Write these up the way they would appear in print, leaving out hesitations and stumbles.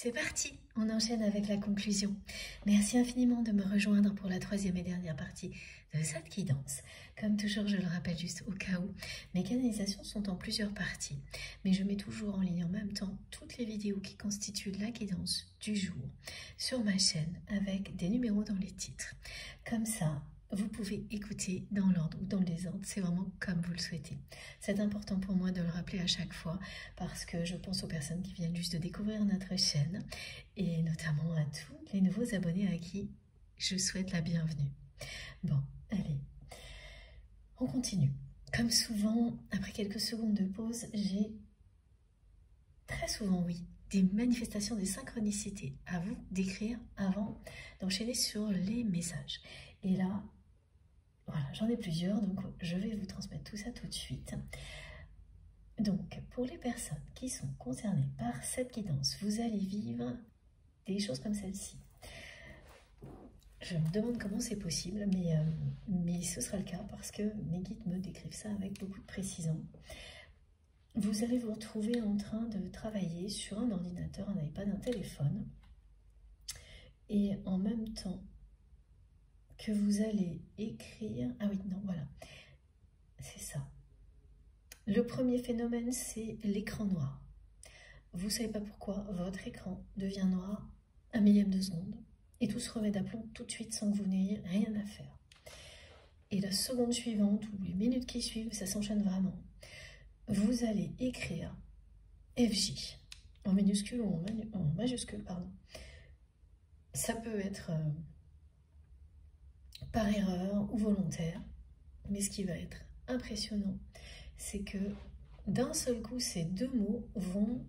C'est parti, on enchaîne avec la conclusion. Merci infiniment de me rejoindre pour la troisième et dernière partie de cette guidance. Comme toujours, je le rappelle juste au cas où, mes canalisations sont en plusieurs parties, mais je mets toujours en ligne en même temps toutes les vidéos qui constituent la guidance du jour sur ma chaîne avec des numéros dans les titres. Comme ça, vous pouvez écouter dans l'ordre ou dans le désordre, c'est vraiment comme vous le souhaitez. C'est important pour moi de le rappeler à chaque fois parce que je pense aux personnes qui viennent juste de découvrir notre chaîne et notamment à tous les nouveaux abonnés à qui je souhaite la bienvenue. Bon, allez, on continue. Comme souvent, après quelques secondes de pause, j'ai très souvent, oui, des manifestations, des synchronicités à vous décrire avant d'enchaîner sur les messages. Et là, voilà, j'en ai plusieurs, donc je vais vous transmettre tout ça tout de suite. Donc, pour les personnes qui sont concernées par cette guidance, vous allez vivre des choses comme celle-ci. Je me demande comment c'est possible, mais ce sera le cas parce que mes guides me décrivent ça avec beaucoup de précision. Vous allez vous retrouver en train de travailler sur un ordinateur, un iPad, un téléphone, et en même temps que vous allez écrire... Ah oui, non, voilà, c'est ça. Le premier phénomène, c'est l'écran noir. Vous ne savez pas pourquoi, votre écran devient noir un millième de seconde, et tout se remet d'aplomb tout de suite sans que vous n'ayez rien à faire. Et la seconde suivante, ou les minutes qui suivent, ça s'enchaîne vraiment. Vous allez écrire FJ, en minuscule ou en majuscule, pardon. Ça peut être par erreur ou volontaire, mais ce qui va être impressionnant, c'est que d'un seul coup, ces deux mots vont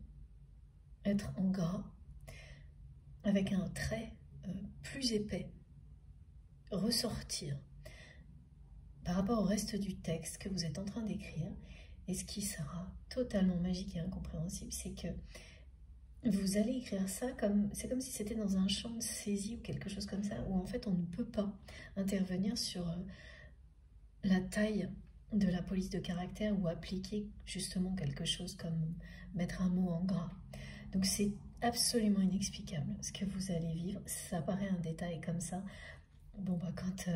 être en gras, avec un trait plus épais, ressortir par rapport au reste du texte que vous êtes en train d'écrire. Et ce qui sera totalement magique et incompréhensible, c'est que vous allez écrire ça comme... C'est comme si c'était dans un champ de saisie ou quelque chose comme ça, où en fait on ne peut pas intervenir sur la taille de la police de caractère ou appliquer justement quelque chose comme mettre un mot en gras. Donc c'est absolument inexplicable ce que vous allez vivre. Ça paraît un détail comme ça. Bon, bah, quand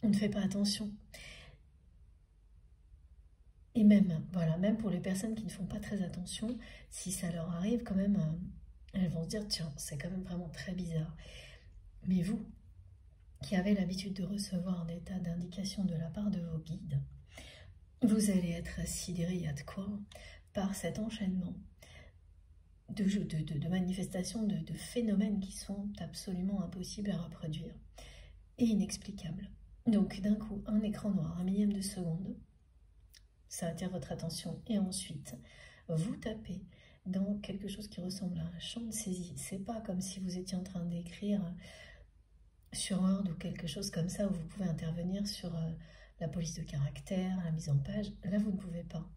on ne fait pas attention. Et même, voilà, même pour les personnes qui ne font pas très attention, si ça leur arrive quand même, elles vont se dire, tiens, c'est quand même vraiment très bizarre. Mais vous, qui avez l'habitude de recevoir des tas d'indications de la part de vos guides, vous allez être sidéré, il y a de quoi, par cet enchaînement de manifestations, de phénomènes qui sont absolument impossibles à reproduire et inexplicables. Donc d'un coup, un écran noir, un millième de seconde, ça attire votre attention et ensuite, vous tapez dans quelque chose qui ressemble à un champ de saisie. C'est pas comme si vous étiez en train d'écrire sur Word ou quelque chose comme ça où vous pouvez intervenir sur la police de caractère, la mise en page. Là, vous ne pouvez pas.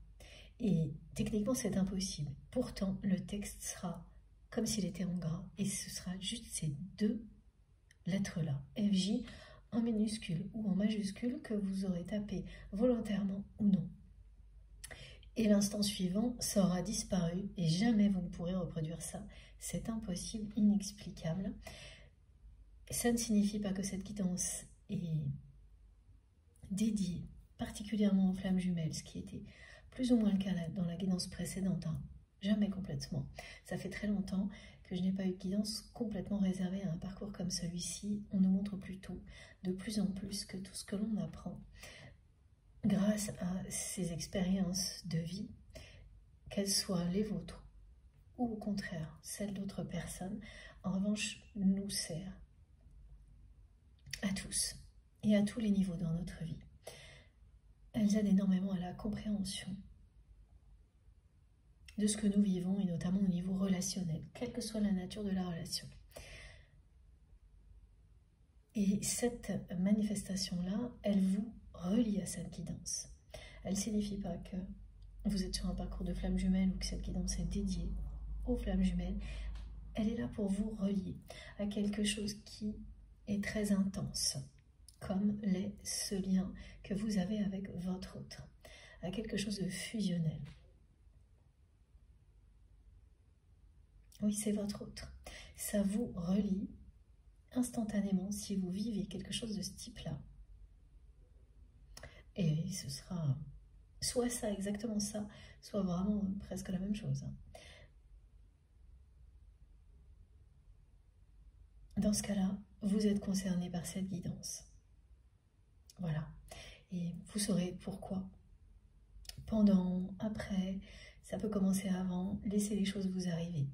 Et techniquement, c'est impossible. Pourtant, le texte sera comme s'il était en gras. Et ce sera juste ces deux lettres-là, FJ, en minuscule ou en majuscule, que vous aurez tapé volontairement ou non. Et l'instant suivant, ça aura disparu et jamais vous ne pourrez reproduire ça. C'est impossible, inexplicable. Ça ne signifie pas que cette guidance est dédiée particulièrement aux flammes jumelles, ce qui était plus ou moins le cas dans la guidance précédente, hein. Jamais complètement. Ça fait très longtemps que je n'ai pas eu de guidance complètement réservée à un parcours comme celui-ci. On nous montre plutôt de plus en plus que tout ce que l'on apprend grâce à ces expériences de vie, qu'elles soient les vôtres ou au contraire celles d'autres personnes, en revanche, nous sert à tous et à tous les niveaux dans notre vie. Elles aident énormément à la compréhension de ce que nous vivons et notamment au niveau relationnel, quelle que soit la nature de la relation. Et cette manifestation-là, elle vous relie à cette guidance. Elle ne signifie pas que vous êtes sur un parcours de flammes jumelles ou que cette guidance est dédiée aux flammes jumelles. Elle est là pour vous relier à quelque chose qui est très intense, comme l'est ce lien que vous avez avec votre autre, à quelque chose de fusionnel. Oui, c'est votre autre. Ça vous relie instantanément si vous vivez quelque chose de ce type-là. Et ce sera soit ça, exactement ça, soit vraiment presque la même chose. Dans ce cas-là, vous êtes concerné par cette guidance. Voilà. Et vous saurez pourquoi. Pendant, après, ça peut commencer avant, laissez les choses vous arriver.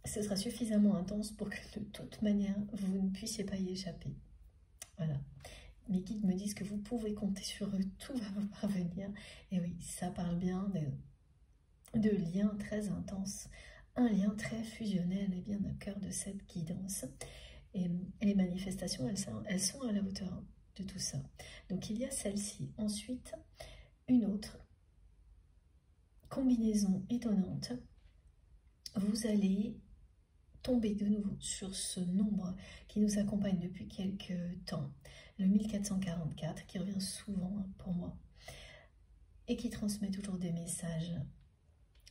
Ce sera suffisamment intense pour que de toute manière, vous ne puissiez pas y échapper. Voilà. Mes guides me disent que vous pouvez compter sur eux, tout va vous parvenir. Et oui, ça parle bien de liens très intenses, un lien très fusionnel et bien au cœur de cette guidance. Et les manifestations, elles sont à la hauteur de tout ça. Donc il y a celle-ci. Ensuite, une autre combinaison étonnante. Vous allez tomber de nouveau sur ce nombre qui nous accompagne depuis quelques temps, le 1444, qui revient souvent pour moi et qui transmet toujours des messages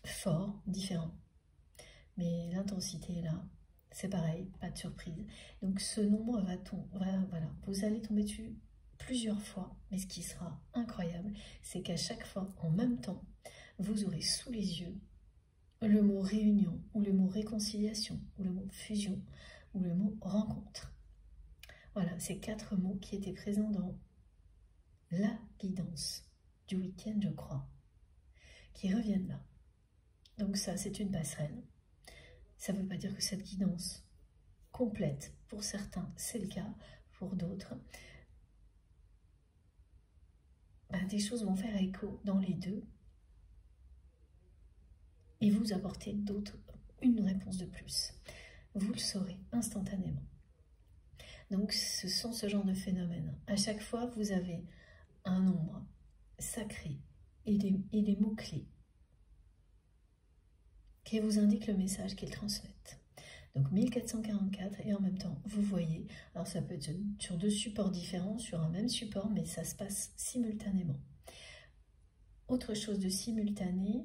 forts, différents. Mais l'intensité est là, c'est pareil, pas de surprise. Donc ce nombre voilà, vous allez tomber dessus plusieurs fois, mais ce qui sera incroyable, c'est qu'à chaque fois, en même temps, vous aurez sous les yeux le mot réunion, ou le mot réconciliation, ou le mot fusion, ou le mot rencontre. Voilà, ces 4 mots qui étaient présents dans la guidance du week-end, je crois, qui reviennent là. Donc ça, c'est une passerelle. Ça ne veut pas dire que cette guidance complète, pour certains, c'est le cas, pour d'autres, des choses vont faire écho dans les deux, et vous apporter une réponse de plus. Vous le saurez instantanément. Donc ce sont ce genre de phénomènes. À chaque fois, vous avez un nombre sacré et des mots-clés qui vous indiquent le message qu'ils transmettent. Donc 1444, et en même temps, vous voyez, alors ça peut être sur 2 supports différents, sur un même support, mais ça se passe simultanément. Autre chose de simultané,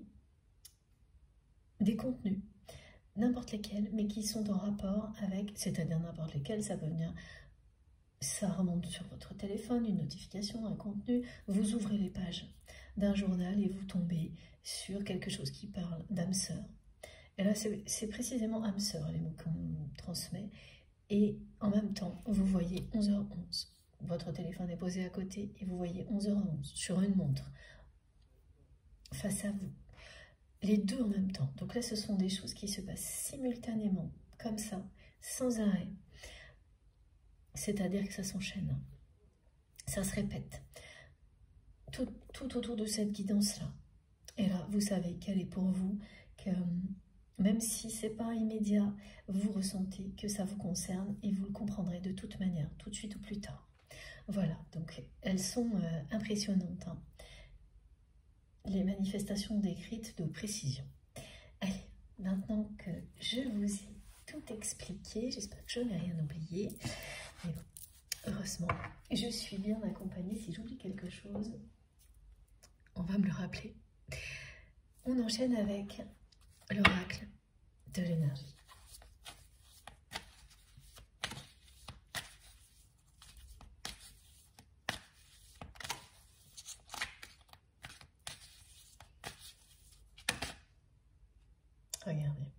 des contenus, n'importe lesquels, mais qui sont en rapport avec, c'est-à-dire n'importe lesquels, ça peut venir, ça remonte sur votre téléphone, une notification, un contenu, vous ouvrez les pages d'un journal et vous tombez sur quelque chose qui parle d'âme sœur. Et là, c'est précisément âme sœur, les mots qu'on transmet, et en même temps, vous voyez 11h11. Votre téléphone est posé à côté et vous voyez 11h11 sur une montre, face à vous. Les deux en même temps. Donc là, ce sont des choses qui se passent simultanément, comme ça, sans arrêt. C'est-à-dire que ça s'enchaîne. Ça se répète. Tout autour de cette guidance-là. Et là, vous savez qu'elle est pour vous, que même si ce n'est pas immédiat, vous ressentez que ça vous concerne et vous le comprendrez de toute manière, tout de suite ou plus tard. Voilà, donc elles sont impressionnantes, hein. Les manifestations décrites de précision. Allez, maintenant que je vous ai tout expliqué, j'espère que je n'ai rien oublié. Mais bon, heureusement, je suis bien accompagnée. Si j'oublie quelque chose, on va me le rappeler. On enchaîne avec l'oracle de l'énergie. Regardez.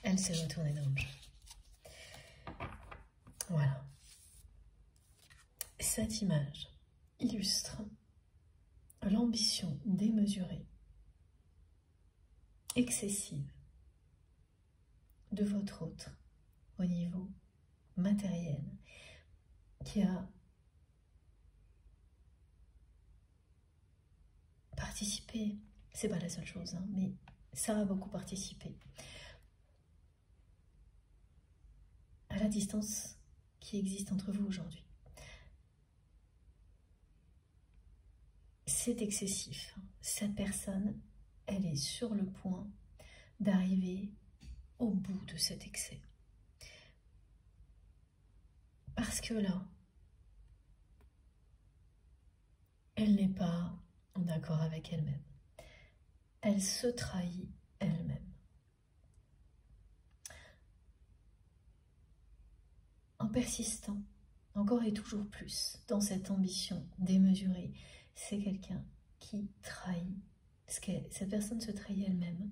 Elle s'est retournée dans le jeu. Voilà. Cette image illustre l'ambition démesurée, excessive de votre autre au niveau matériel, qui a participé, c'est pas la seule chose, hein, mais ça a beaucoup participé à la distance qui existe entre vous aujourd'hui. C'est excessif. Cette personne, elle est sur le point d'arriver au bout de cet excès. Parce que là, elle n'est pas en accord avec elle-même. Elle se trahit elle-même. persistant, encore et toujours plus, dans cette ambition démesurée. C'est quelqu'un qui trahit. Cette personne se trahit elle-même.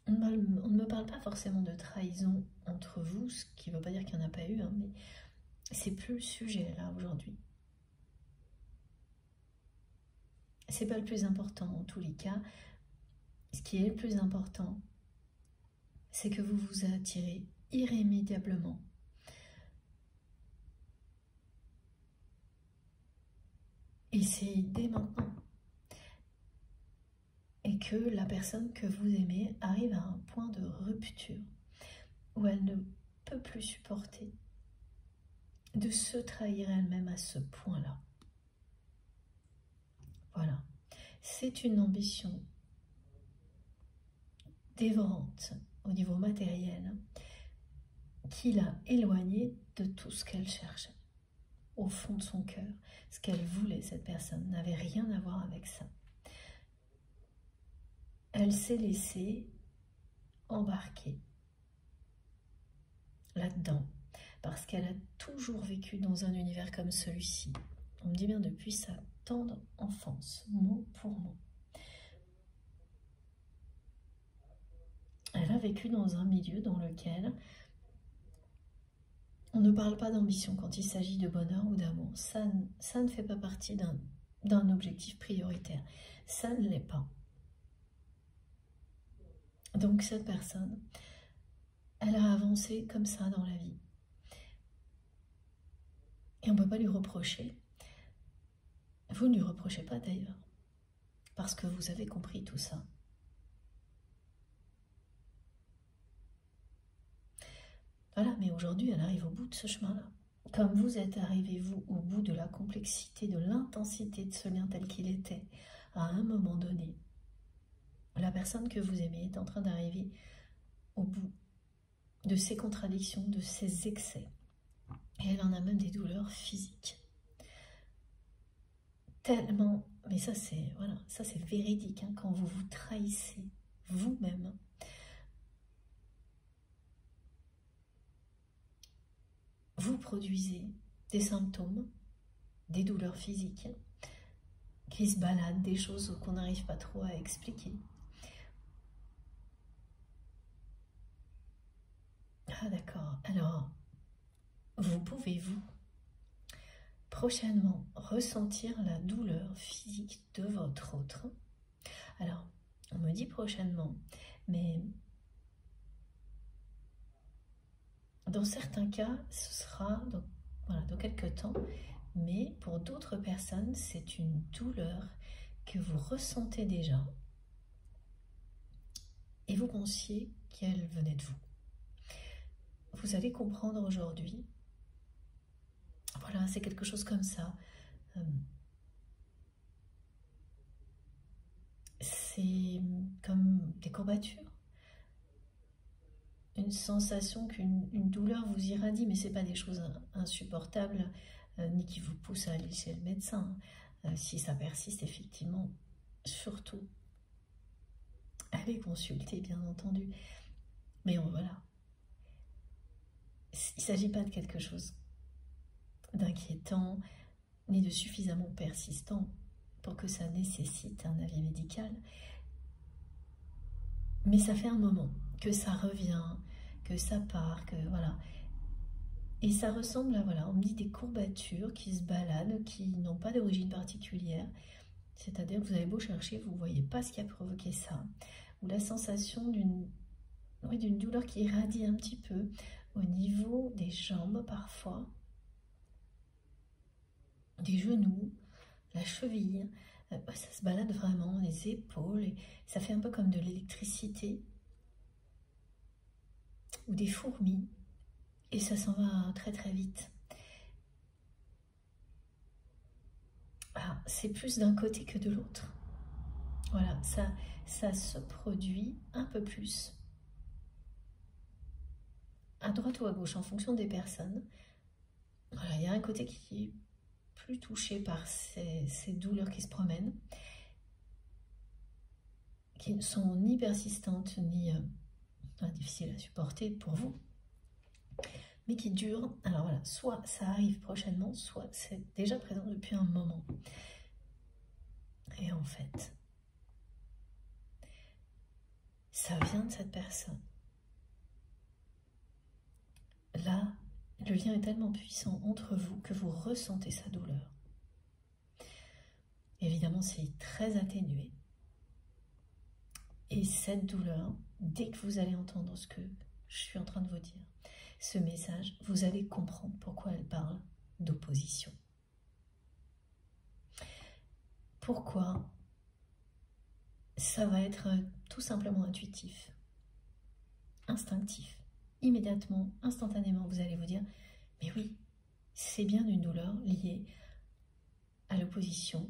On ne me parle pas forcément de trahison entre vous, ce qui ne veut pas dire qu'il n'y en a pas eu, hein, mais c'est plus le sujet là aujourd'hui. C'est pas le plus important en tous les cas. Ce qui est le plus important, c'est que vous vous attirez irrémédiablement et c'est dès maintenant. Et que la personne que vous aimez arrive à un point de rupture où elle ne peut plus supporter de se trahir elle-même à ce point-là. Voilà. C'est une ambition dévorante au niveau matériel qui l'a éloignée de tout ce qu'elle cherchait. Au fond de son cœur, ce qu'elle voulait, cette personne, n'avait rien à voir avec ça. Elle s'est laissée embarquer là-dedans, parce qu'elle a toujours vécu dans un univers comme celui-ci. On me dit bien depuis sa tendre enfance, mot pour mot. Elle a vécu dans un milieu dans lequel on ne parle pas d'ambition quand il s'agit de bonheur ou d'amour. Ça ne fait pas partie d'un objectif prioritaire. Ça ne l'est pas. Donc cette personne, elle a avancé comme ça dans la vie. Et on ne peut pas lui reprocher. Vous ne lui reprochez pas d'ailleurs, parce que vous avez compris tout ça. Voilà, mais aujourd'hui, elle arrive au bout de ce chemin-là. Comme vous êtes arrivé, vous, au bout de la complexité, de l'intensité de ce lien tel qu'il était, à un moment donné, la personne que vous aimez est en train d'arriver au bout de ses contradictions, de ses excès. Et elle en a même des douleurs physiques. Tellement, mais ça c'est voilà, ça c'est véridique, hein, quand vous vous trahissez vous-même, vous produisez des symptômes, des douleurs physiques qui se baladent, des choses qu'on n'arrive pas trop à expliquer. Ah d'accord, alors vous pouvez vous prochainement ressentir la douleur physique de votre autre. Alors, on me dit prochainement, mais dans certains cas, ce sera dans quelques temps, mais pour d'autres personnes, c'est une douleur que vous ressentez déjà et vous pensiez qu'elle venait de vous. Vous allez comprendre aujourd'hui. Voilà, c'est quelque chose comme ça. C'est comme des courbatures. Une sensation qu'une douleur vous irradie, mais ce n'est pas des choses insupportables, ni qui vous poussent à aller chez le médecin. Si ça persiste, effectivement, surtout, allez consulter, bien entendu. Mais voilà. Il ne s'agit pas de quelque chose d'inquiétant, ni de suffisamment persistant pour que ça nécessite un avis médical. Mais ça fait un moment que ça revient, que ça part, que voilà. Et ça ressemble à, voilà, on me dit des courbatures qui se baladent, qui n'ont pas d'origine particulière. C'est-à-dire que vous avez beau chercher, vous ne voyez pas ce qui a provoqué ça. Ou la sensation d'une douleur qui irradie un petit peu au niveau des jambes parfois, des genoux, la cheville. Ça se balade vraiment, les épaules, et ça fait un peu comme de l'électricité ou des fourmis, et ça s'en va très très vite. Ah, c'est plus d'un côté que de l'autre. Voilà, ça se produit un peu plus à droite ou à gauche en fonction des personnes. Voilà, il y a un côté qui est plus touché par ces douleurs qui se promènent, qui ne sont ni persistantes, ni difficile à supporter pour vous, mais qui dure. Alors voilà, soit ça arrive prochainement, soit c'est déjà présent depuis un moment. Et en fait, ça vient de cette personne. Là, le lien est tellement puissant entre vous que vous ressentez sa douleur. Évidemment, c'est très atténué. Et cette douleur, dès que vous allez entendre ce que je suis en train de vous dire, ce message, vous allez comprendre pourquoi elle parle d'opposition. Pourquoi ça va être tout simplement intuitif, instinctif. Immédiatement, instantanément, vous allez vous dire, mais oui, c'est bien une douleur liée à l'opposition,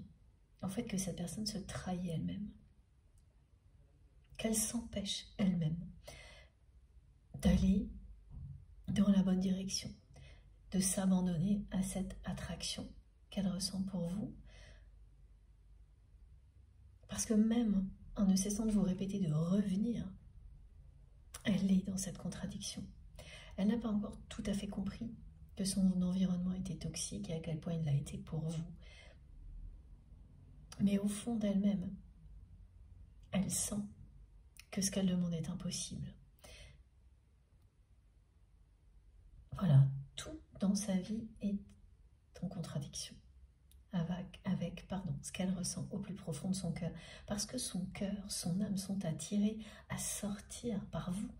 en fait que cette personne se trahit elle-même, qu'elle s'empêche elle-même d'aller dans la bonne direction, de s'abandonner à cette attraction qu'elle ressent pour vous. Parce que même en ne cessant de vous répéter de revenir, elle est dans cette contradiction. Elle n'a pas encore tout à fait compris que son environnement était toxique et à quel point il l'a été pour vous. Mais au fond d'elle-même, elle sent que ce qu'elle demande est impossible. Voilà, tout dans sa vie est en contradiction avec ce qu'elle ressent au plus profond de son cœur. Parce que son cœur, son âme sont attirés à sortir par vous.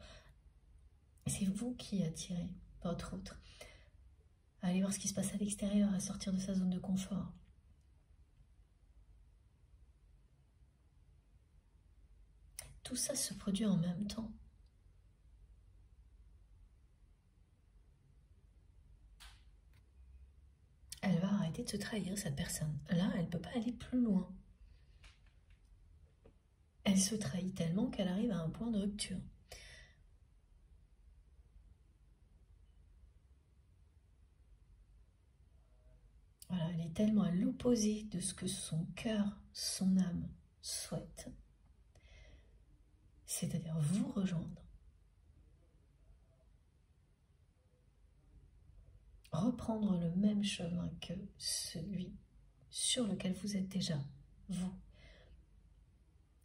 C'est vous qui attirez votre autre à aller voir ce qui se passe à l'extérieur, à sortir de sa zone de confort. Tout ça se produit en même temps. Elle va arrêter de se trahir, cette personne. Là, elle ne peut pas aller plus loin. Elle se trahit tellement qu'elle arrive à un point de rupture. Voilà, elle est tellement à l'opposé de ce que son cœur, son âme souhaite. C'est-à-dire vous rejoindre. Reprendre le même chemin que celui sur lequel vous êtes déjà, vous.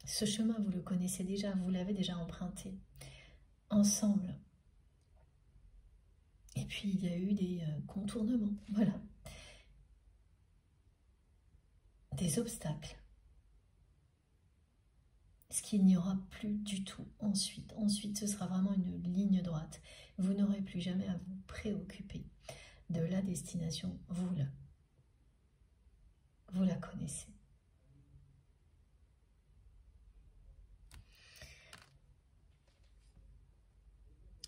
Ce chemin, vous le connaissez déjà, vous l'avez déjà emprunté, ensemble. Et puis, il y a eu des contournements, voilà. Des obstacles. Ce qu'il n'y aura plus du tout ensuite. Ensuite, ce sera vraiment une ligne droite. Vous n'aurez plus jamais à vous préoccuper de la destination, vous la connaissez.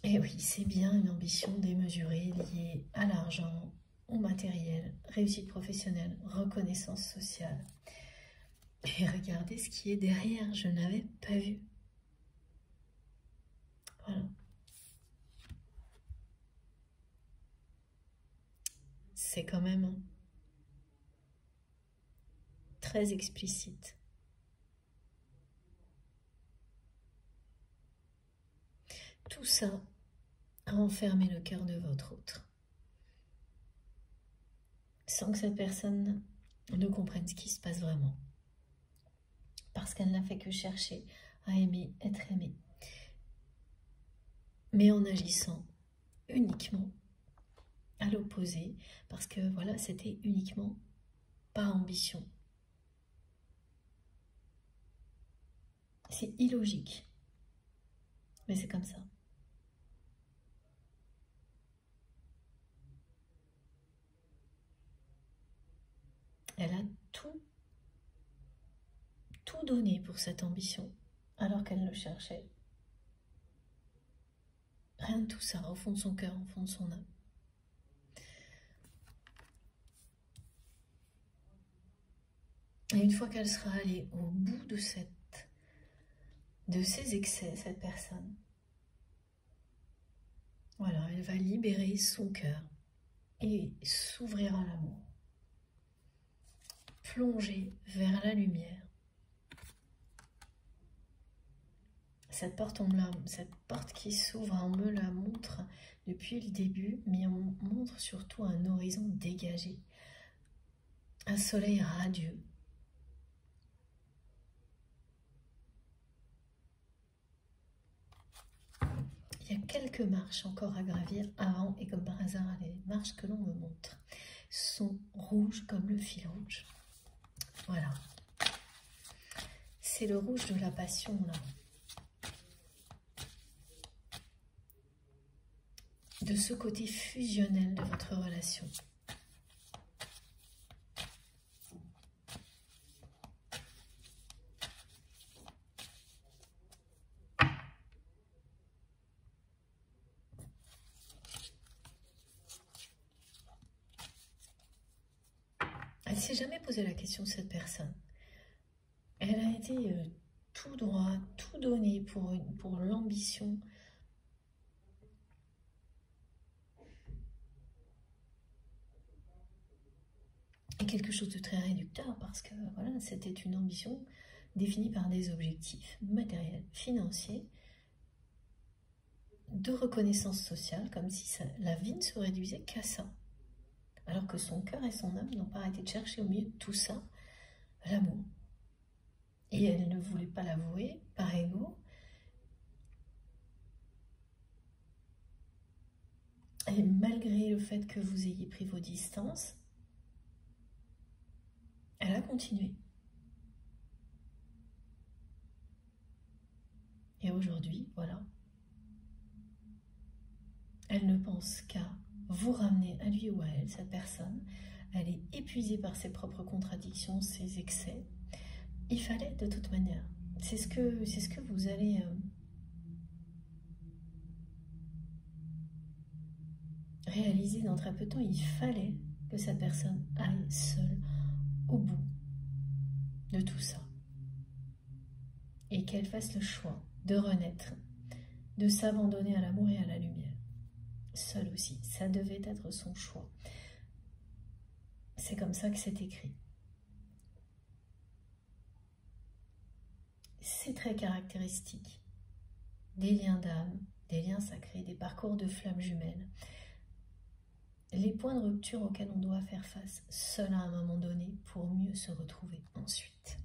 Et oui, c'est bien une ambition démesurée liée à l'argent, au matériel, réussite professionnelle, reconnaissance sociale. Et regardez ce qui est derrière, je n'avais pas vu. Voilà. C'est quand même très explicite. Tout ça a enfermé le cœur de votre autre, sans que cette personne ne comprenne ce qui se passe vraiment, parce qu'elle n'a fait que chercher à aimer, être aimée, mais en agissant uniquement à l'opposé, parce que voilà, c'était uniquement par ambition. C'est illogique, mais c'est comme ça. Elle a tout donné pour cette ambition, alors qu'elle le cherchait. Rien de tout ça, au fond de son cœur, au fond de son âme. Et une fois qu'elle sera allée au bout de ses excès, cette personne, voilà, elle va libérer son cœur et s'ouvrir à l'amour. Plonger vers la lumière. cette porte qui s'ouvre, on me la montre depuis le début, mais on montre surtout un horizon dégagé, un soleil radieux. Il y a quelques marches encore à gravir avant, et comme par hasard, les marches que l'on me montre sont rouges comme le fil rouge. Voilà. C'est le rouge de la passion, là. De ce côté fusionnel de votre relation. Elle ne s'est jamais posé la question, cette personne. Elle a été tout droit, tout donné pour l'ambition. Et quelque chose de très réducteur, parce que voilà, c'était une ambition définie par des objectifs matériels, financiers, de reconnaissance sociale, comme si la vie ne se réduisait qu'à ça. Alors que son cœur et son âme n'ont pas arrêté de chercher au milieu de tout ça l'amour. Et elle ne voulait pas l'avouer par ego. Et malgré le fait que vous ayez pris vos distances, elle a continué. Et aujourd'hui, voilà, elle ne pense qu'à vous ramener à lui ou à elle, cette personne. Elle est épuisée par ses propres contradictions, ses excès. Il fallait de toute manière. C'est ce que vous allez réaliser dans très peu de temps. Il fallait que cette personne aille seule au bout de tout ça. Et qu'elle fasse le choix de renaître, de s'abandonner à l'amour et à la lumière. Seule aussi, ça devait être son choix. C'est comme ça que c'est écrit. C'est très caractéristique des liens d'âme, des liens sacrés, des parcours de flammes jumelles. Les points de rupture auxquels on doit faire face seul à un moment donné pour mieux se retrouver ensuite.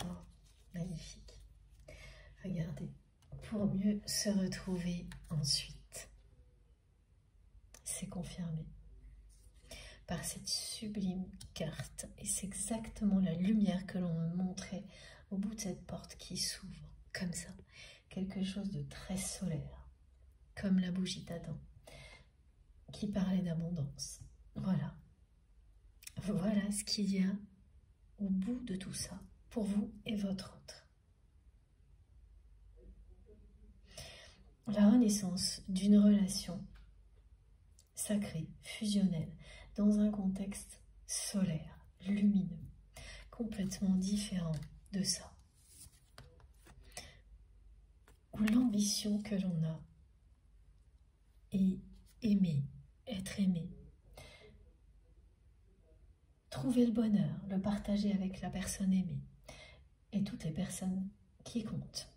Oh, magnifique. Regardez, pour mieux se retrouver ensuite. C'est confirmé par cette sublime carte. Et c'est exactement la lumière que l'on me montrait au bout de cette porte qui s'ouvre, comme ça. Quelque chose de très solaire, comme la bougie d'Adam, qui parlait d'abondance. Voilà. Voilà ce qu'il y a au bout de tout ça, pour vous et votre autre. La renaissance d'une relation sacrée, fusionnelle, dans un contexte solaire, lumineux, complètement différent de ça. Où l'ambition que l'on a est aimer, être aimé. Trouver le bonheur, le partager avec la personne aimée et toutes les personnes qui comptent.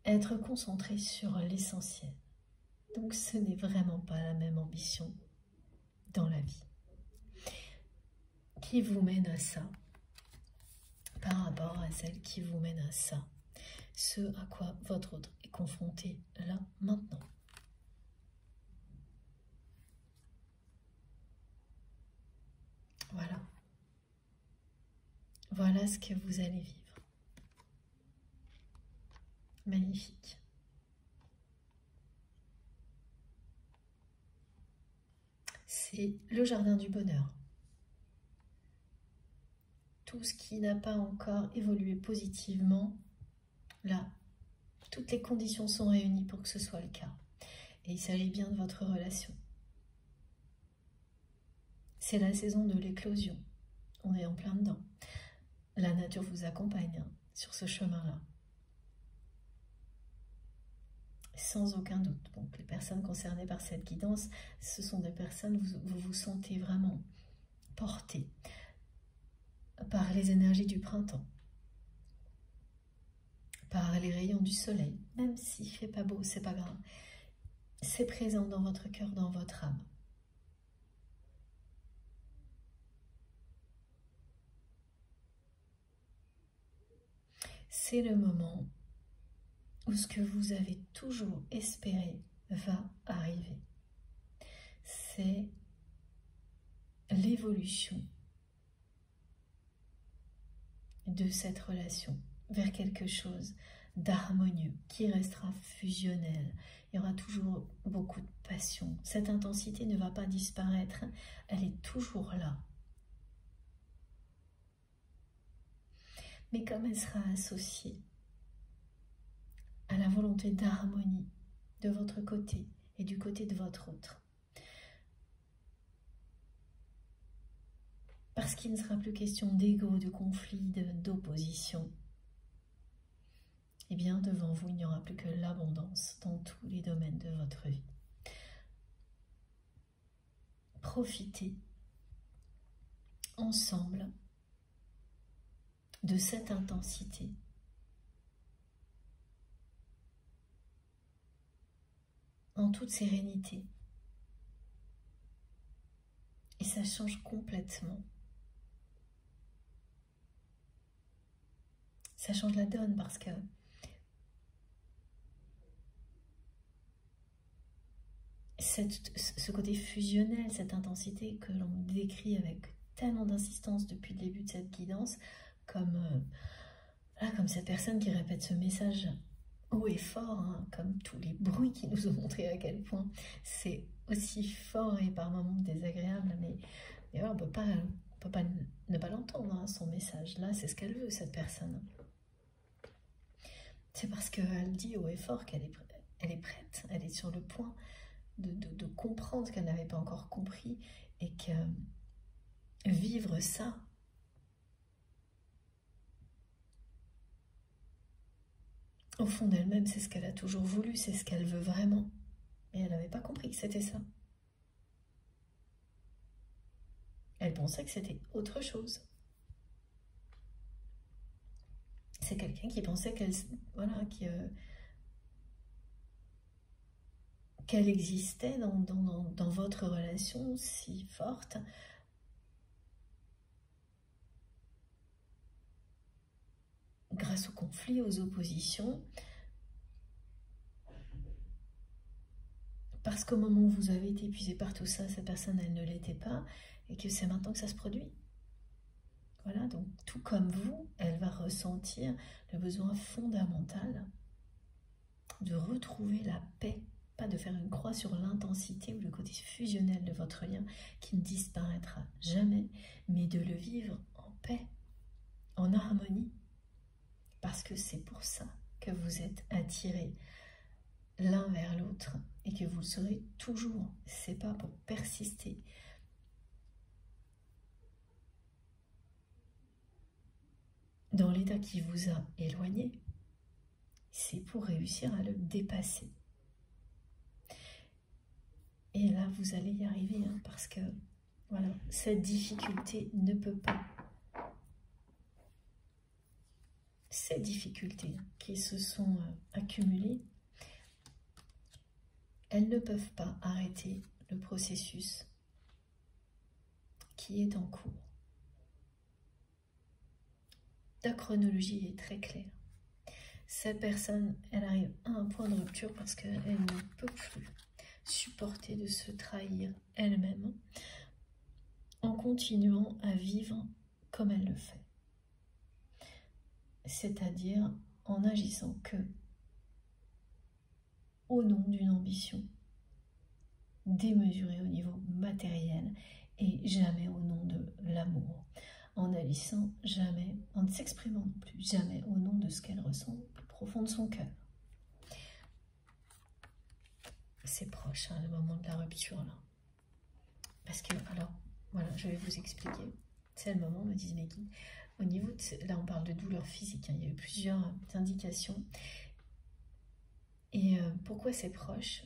Être concentré sur l'essentiel. Donc ce n'est vraiment pas la même ambition dans la vie qui vous mène à ça par rapport à celle qui vous mène à ça. Ce à quoi votre autre est confronté là, maintenant. Voilà. Voilà ce que vous allez vivre. Magnifique. C'est le jardin du bonheur. Tout ce qui n'a pas encore évolué positivement, là, toutes les conditions sont réunies pour que ce soit le cas. Et il s'agit bien de votre relation. C'est la saison de l'éclosion. On est en plein dedans. La nature vous accompagne sur ce chemin-là. sans aucun doute. Donc les personnes concernées par cette guidance, ce sont des personnes, vous vous sentez vraiment porté par les énergies du printemps, par les rayons du soleil, même s'il fait pas beau, c'est pas grave. C'est présent dans votre cœur, dans votre âme. C'est le moment où ce que vous avez toujours espéré va arriver. C'est l'évolution de cette relation vers quelque chose d'harmonieux, qui restera fusionnel. Il y aura toujours beaucoup de passion. Cette intensité ne va pas disparaître, elle est toujours là. Mais comme elle sera associée à la volonté d'harmonie de votre côté et du côté de votre autre, parce qu'il ne sera plus question d'ego, de conflit, d'opposition, eh bien devant vous, il n'y aura plus que l'abondance dans tous les domaines de votre vie. Profitez ensemble de cette intensité en toute sérénité. Et ça change complètement. Ça change la donne parce que ce côté fusionnel, cette intensité que l'on décrit avec tellement d'insistance depuis le début de cette guidance, comme cette personne qui répète ce message haut et fort, hein, comme tous les bruits qui nous ont montré à quel point c'est aussi fort et par moments désagréable, mais ouais, on peut pas ne pas l'entendre, hein, son message. Là, c'est ce qu'elle veut, cette personne. C'est parce qu'elle dit haut et fort qu'elle est prête, elle est sur le point de comprendre ce qu'elle n'avait pas encore compris, et que vivre ça, au fond d'elle-même, c'est ce qu'elle a toujours voulu, c'est ce qu'elle veut vraiment. Mais elle n'avait pas compris que c'était ça. Elle pensait que c'était autre chose. C'est quelqu'un qui pensait qu'elle existait dans votre relation si forte. Grâce aux conflits, aux oppositions. Parce qu'au moment où vous avez été épuisé par tout ça, cette personne, elle ne l'était pas, et que c'est maintenant que ça se produit. Voilà, donc tout comme vous, elle va ressentir le besoin fondamental de retrouver la paix, pas de faire une croix sur l'intensité ou le côté fusionnel de votre lien qui ne disparaîtra jamais, mais de le vivre en paix, en harmonie, parce que c'est pour ça que vous êtes attirés l'un vers l'autre et que vous le serez toujours. C'est pas pour persister dans l'état qui vous a éloigné, c'est pour réussir à le dépasser. Et là, vous allez y arriver, hein, parce que voilà, cette difficulté ne peut pas. Ces difficultés qui se sont accumulées, elles ne peuvent pas arrêter le processus qui est en cours. La chronologie est très claire. Cette personne, elle arrive à un point de rupture parce qu'elle ne peut plus supporter de se trahir elle-même en continuant à vivre comme elle le fait. C'est-à-dire en agissant que au nom d'une ambition démesurée au niveau matériel et jamais au nom de l'amour. En agissant jamais, en ne s'exprimant non plus jamais au nom de ce qu'elle ressent au plus profond de son cœur. C'est proche, hein, le moment de la rupture là. Parce que, alors, voilà, je vais vous expliquer. C'est le moment, me disent mes guides. Au niveau de, là, on parle de douleur physique, hein, il y a eu plusieurs indications. Et pourquoi c'est proche?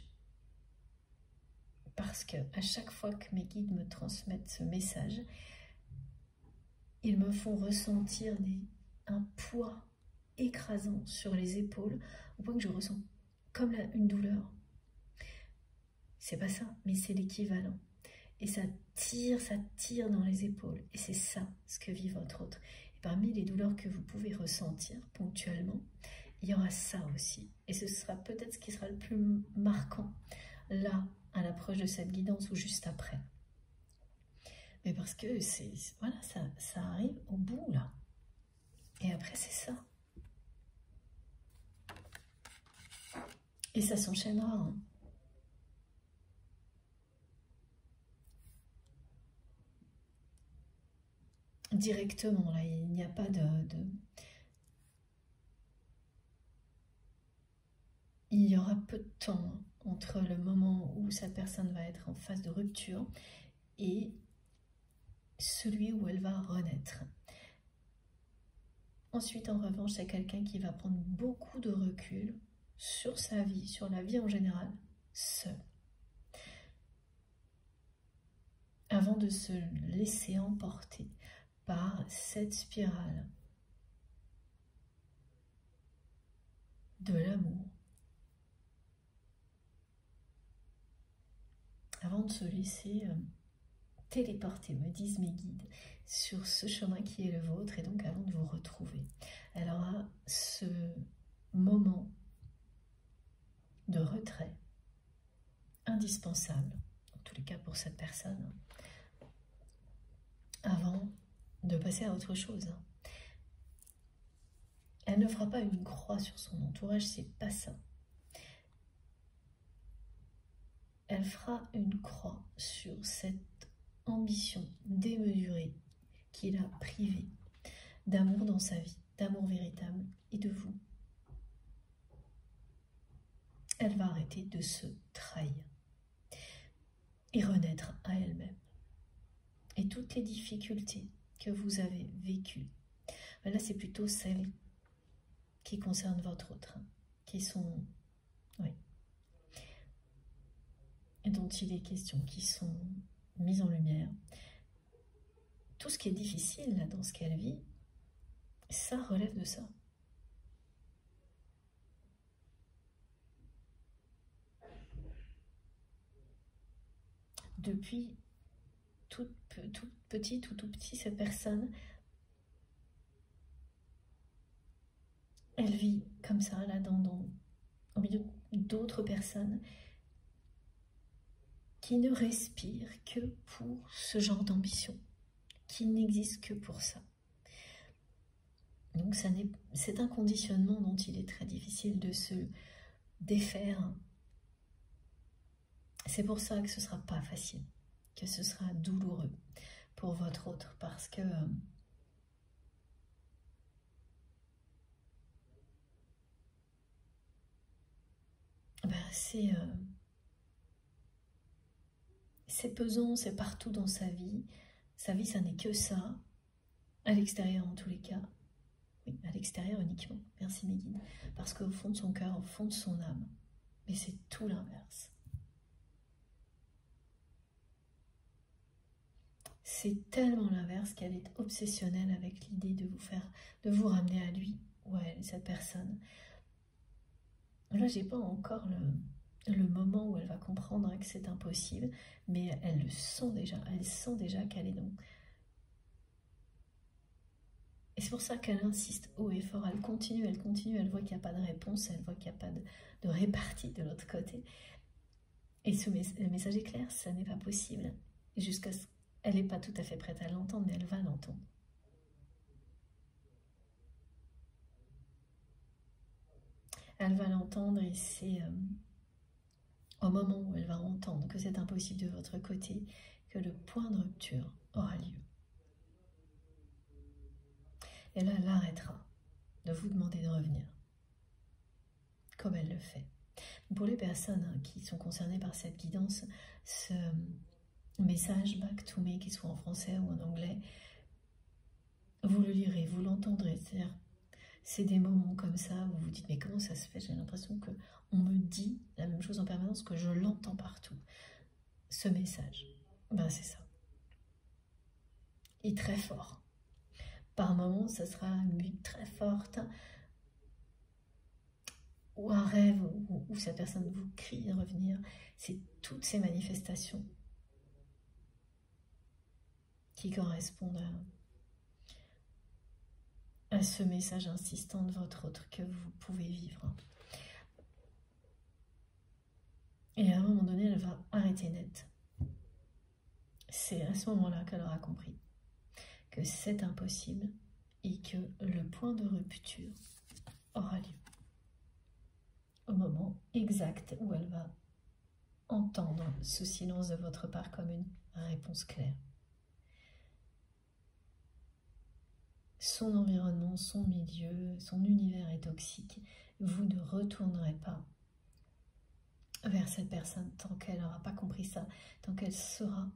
Parce que à chaque fois que mes guides me transmettent ce message, ils me font ressentir un poids écrasant sur les épaules, au point que je ressens comme une douleur. C'est pas ça, mais c'est l'équivalent. Et ça tire dans les épaules. Et c'est ça ce que vit votre autre. Et parmi les douleurs que vous pouvez ressentir ponctuellement, il y aura ça aussi. Et ce sera peut-être ce qui sera le plus marquant, là, à l'approche de cette guidance ou juste après. Mais parce que voilà, ça arrive au bout, là. Et après, c'est ça. Et ça s'enchaînera, hein. Directement, là, il n'y a pas Il y aura peu de temps entre le moment où cette personne va être en phase de rupture et celui où elle va renaître. Ensuite, en revanche, c'est quelqu'un qui va prendre beaucoup de recul sur sa vie, sur la vie en général, seul. Avant de se laisser emporter par cette spirale de l'amour. Avant de se laisser téléporter, me disent mes guides, sur ce chemin qui est le vôtre, et donc avant de vous retrouver. Elle aura ce moment de retrait indispensable, en tous les cas pour cette personne, avant de passer à autre chose. Elle ne fera pas une croix sur son entourage, c'est pas ça. Elle fera une croix sur cette ambition démesurée qui l'a privée d'amour dans sa vie, d'amour véritable et de vous. Elle va arrêter de se trahir et renaître à elle-même. Et toutes les difficultés que vous avez vécues, là c'est plutôt celles qui concernent votre autre, qui sont, oui, dont il est question, qui sont mises en lumière. Tout ce qui est difficile là, dans ce qu'elle vit, ça relève de ça. Depuis toute petite ou tout petit, cette personne, elle vit comme ça, là, au milieu d'autres personnes qui ne respirent que pour ce genre d'ambition, qui n'existe que pour ça. Donc c'est un conditionnement dont il est très difficile de se défaire. C'est pour ça que ce ne sera pas facile, que ce sera douloureux pour votre autre, parce que c'est pesant, c'est partout dans sa vie. Sa vie, ça n'est que ça, à l'extérieur en tous les cas. Oui, à l'extérieur uniquement, merci mes guides, parce qu'au fond de son cœur, au fond de son âme, mais c'est tout l'inverse. C'est tellement l'inverse qu'elle est obsessionnelle avec l'idée de vous ramener à lui ou à elle, cette personne. Là, j'ai pas encore le moment où elle va comprendre que c'est impossible, mais elle le sent déjà, elle sent déjà qu'elle est donc. Et c'est pour ça qu'elle insiste haut et fort, elle continue, elle voit qu'il n'y a pas de réponse, elle voit qu'il n'y a pas de répartie de l'autre côté. Et le message est clair, ça n'est pas possible. Jusqu'à ce qu'elle n'est pas tout à fait prête à l'entendre, mais elle va l'entendre. Elle va l'entendre et c'est au moment où elle va entendre que c'est impossible de votre côté que le point de rupture aura lieu. Et là, elle arrêtera de vous demander de revenir, comme elle le fait. Pour les personnes qui sont concernées par cette guidance, ce message Back to Me, qu'il soit en français ou en anglais, vous le lirez, vous l'entendrez. C'est-à-dire C'est des moments comme ça où vous vous dites, mais comment ça se fait? J'ai l'impression qu'on me dit la même chose en permanence, que je l'entends partout. Ce message, ben c'est ça. Et très fort. Par moments, ça sera une musique très forte, ou un rêve où cette personne vous crie de revenir. C'est toutes ces manifestations qui correspondent à ce message insistant de votre autre que vous pouvez vivre. Et à un moment donné, elle va arrêter net. C'est à ce moment-là qu'elle aura compris que c'est impossible et que le point de rupture aura lieu au moment exact où elle va entendre ce silence de votre part comme une réponse claire. Son environnement, son milieu, son univers est toxique. Vous ne retournerez pas vers cette personne tant qu'elle n'aura pas compris ça, tant qu'elle sera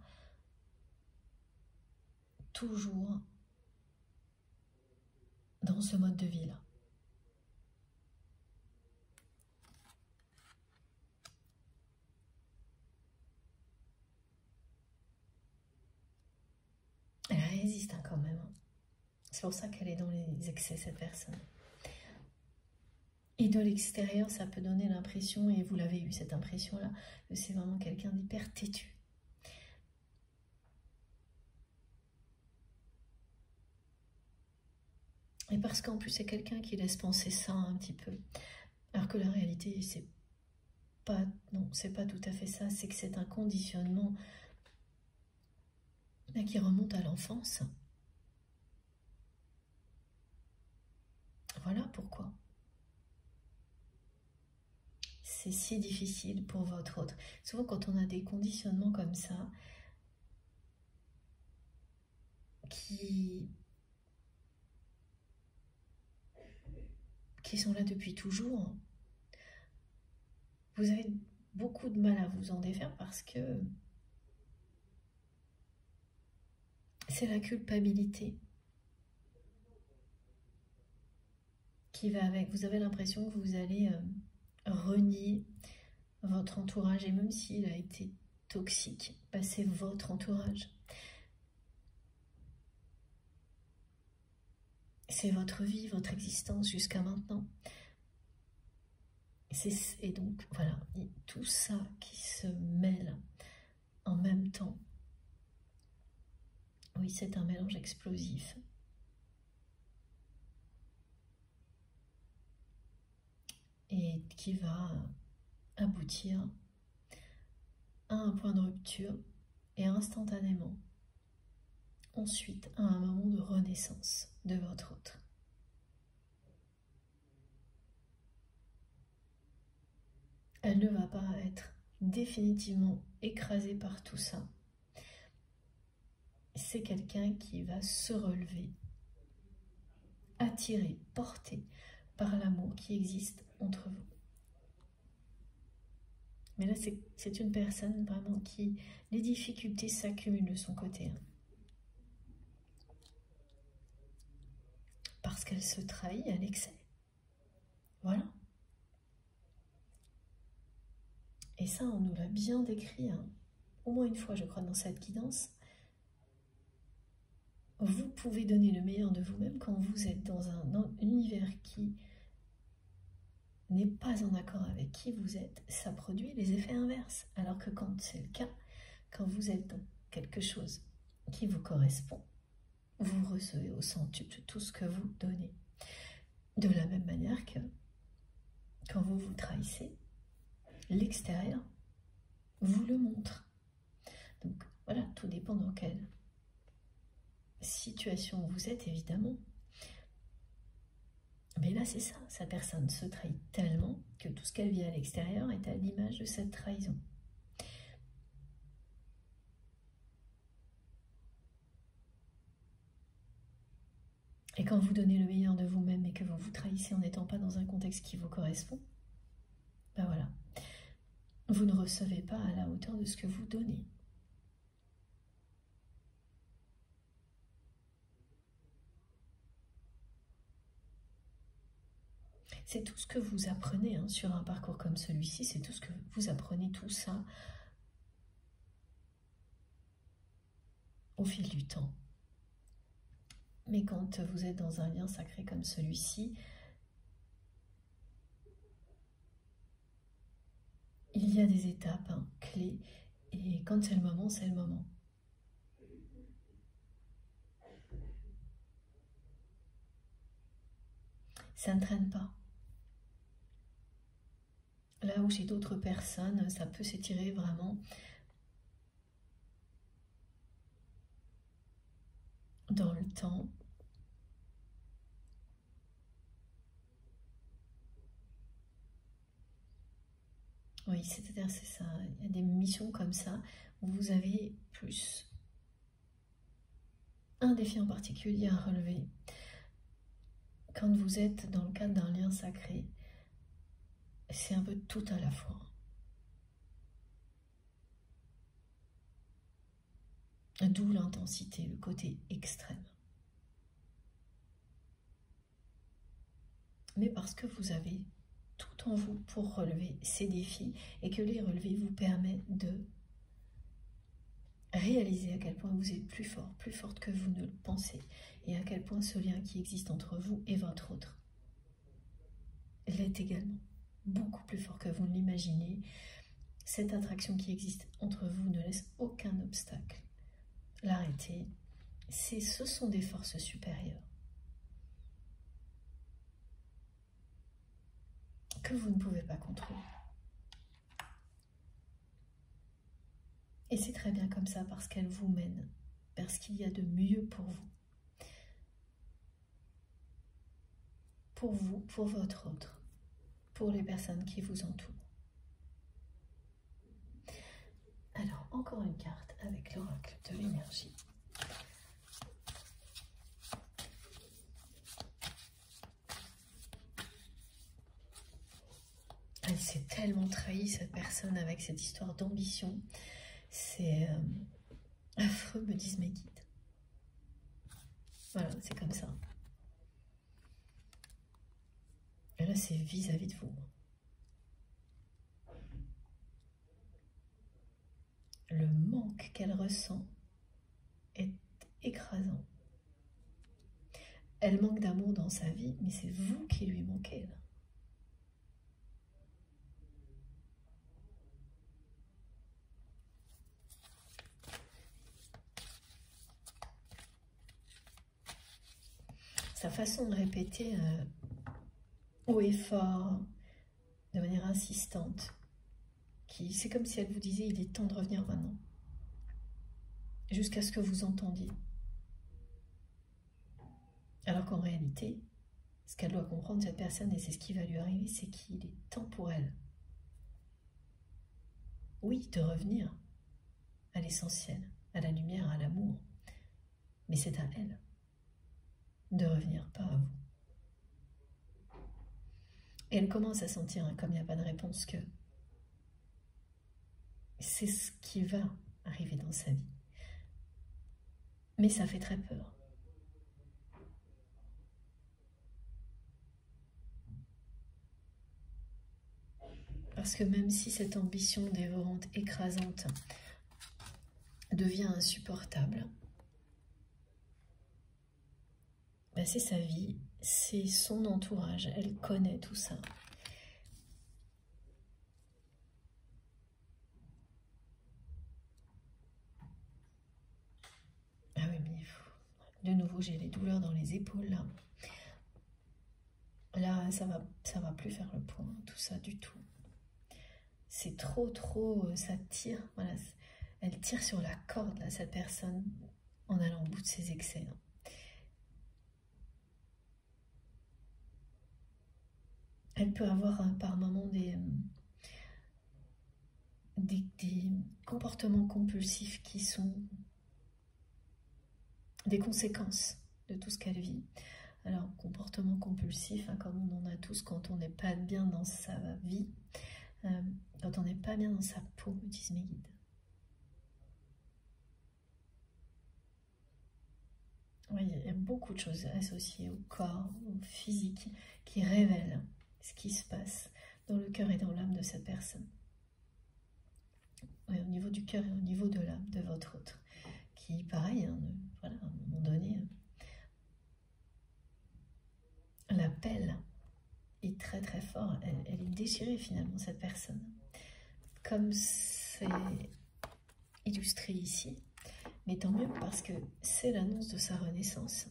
toujours dans ce mode de vie-là. Elle résiste quand même. C'est pour ça qu'elle est dans les excès, cette personne. Et de l'extérieur, ça peut donner l'impression, et vous l'avez eu cette impression-là, que c'est vraiment quelqu'un d'hyper têtu. Et parce qu'en plus, c'est quelqu'un qui laisse penser ça un petit peu. Alors que la réalité, c'est pas, non, c'est pas tout à fait ça. C'est que c'est un conditionnement qui remonte à l'enfance. Voilà pourquoi c'est si difficile pour votre autre. Souvent, quand on a des conditionnements comme ça, qui sont là depuis toujours, vous avez beaucoup de mal à vous en défaire parce que c'est la culpabilité qui va avec. Vous avez l'impression que vous allez renier votre entourage, et même s'il a été toxique, bah c'est votre entourage. C'est votre vie, votre existence jusqu'à maintenant. Et donc, voilà, tout ça qui se mêle en même temps. Oui, c'est un mélange explosif. Et qui va aboutir à un point de rupture et instantanément, ensuite, à un moment de renaissance de votre autre. Elle ne va pas être définitivement écrasée par tout ça. C'est quelqu'un qui va se relever, attiré, porté par l'amour qui existe entre vous. Mais là, c'est une personne vraiment qui, les difficultés s'accumulent de son côté. Parce qu'elle se trahit à l'excès. Voilà. Et ça, on nous l'a bien décrit, au moins une fois, je crois, dans cette guidance. Vous pouvez donner le meilleur de vous-même quand vous êtes dans un univers qui n'est pas en accord avec qui vous êtes, ça produit les effets inverses. Alors que quand c'est le cas, quand vous êtes dans quelque chose qui vous correspond, vous recevez au centuple tout ce que vous donnez. De la même manière que quand vous vous trahissez, l'extérieur vous le montre. Donc voilà, tout dépend dans quelle situation vous êtes, évidemment. Mais là, c'est ça, sa personne se trahit tellement que tout ce qu'elle vit à l'extérieur est à l'image de cette trahison. Et quand vous donnez le meilleur de vous-même et que vous vous trahissez en n'étant pas dans un contexte qui vous correspond, ben voilà, vous ne recevez pas à la hauteur de ce que vous donnez. C'est tout ce que vous apprenez hein, sur un parcours comme celui-ci, c'est tout ce que vous apprenez, tout ça, au fil du temps. Mais quand vous êtes dans un lien sacré comme celui-ci, il y a des étapes hein, clés, et quand c'est le moment, c'est le moment. Ça ne traîne pas. Là où chez d'autres personnes, ça peut s'étirer vraiment dans le temps. Oui, c'est-à-dire c'est ça. Il y a des missions comme ça où vous avez plus un défi en particulier à relever. Quand vous êtes dans le cadre d'un lien sacré, c'est un peu tout à la fois. D'où l'intensité, le côté extrême. Mais parce que vous avez tout en vous pour relever ces défis et que les relever vous permettent de réaliser à quel point vous êtes plus fort, plus forte que vous ne le pensez et à quel point ce lien qui existe entre vous et votre autre l'est également, beaucoup plus fort que vous ne l'imaginez. Cette attraction qui existe entre vous ne laisse aucun obstacle l'arrêter. Ce sont des forces supérieures que vous ne pouvez pas contrôler. Et c'est très bien comme ça parce qu'elles vous mènent vers ce qu'il y a de mieux pour vous. Pour vous, pour votre autre, pour les personnes qui vous entourent. Alors, encore une carte avec l'oracle de l'énergie. Elle s'est tellement trahie, cette personne, avec cette histoire d'ambition. C'est affreux, me disent mes guides. Voilà, c'est comme ça. Et là, c'est vis-à-vis de vous. Le manque qu'elle ressent est écrasant. Elle manque d'amour dans sa vie, mais c'est vous qui lui manquez là. Sa façon de répéter haut et fort, de manière insistante, c'est comme si elle vous disait « il est temps de revenir maintenant », jusqu'à ce que vous entendiez. Alors qu'en réalité, ce qu'elle doit comprendre, cette personne, et c'est ce qui va lui arriver, c'est qu'il est temps pour elle. Oui, de revenir à l'essentiel, à la lumière, à l'amour, mais c'est à elle de revenir, pas à vous. Et elle commence à sentir, hein, comme il n'y a pas de réponse, que c'est ce qui va arriver dans sa vie. Mais ça fait très peur. Parce que même si cette ambition dévorante, écrasante, devient insupportable, ben c'est sa vie, c'est son entourage, elle connaît tout ça. Ah oui, mais de nouveau, j'ai les douleurs dans les épaules là. Là, ça va plus faire le point, tout ça du tout. C'est trop, ça tire, voilà, elle tire sur la corde là, cette personne, en allant au bout de ses excès. Elle peut avoir par moments des comportements compulsifs qui sont des conséquences de tout ce qu'elle vit. Alors, comportement compulsif, hein, comme on en a tous quand on n'est pas bien dans sa vie, quand on n'est pas bien dans sa peau, me disent mes guides. Oui, il y a beaucoup de choses associées au corps, au physique, qui révèlent ce qui se passe dans le cœur et dans l'âme de cette personne. Ouais, au niveau du cœur et au niveau de l'âme de votre autre. Qui, pareil, hein, voilà, à un moment donné, l'appel est très très fort. Elle est déchirée finalement, cette personne. Comme c'est illustré ici. Mais tant mieux parce que c'est l'annonce de sa renaissance.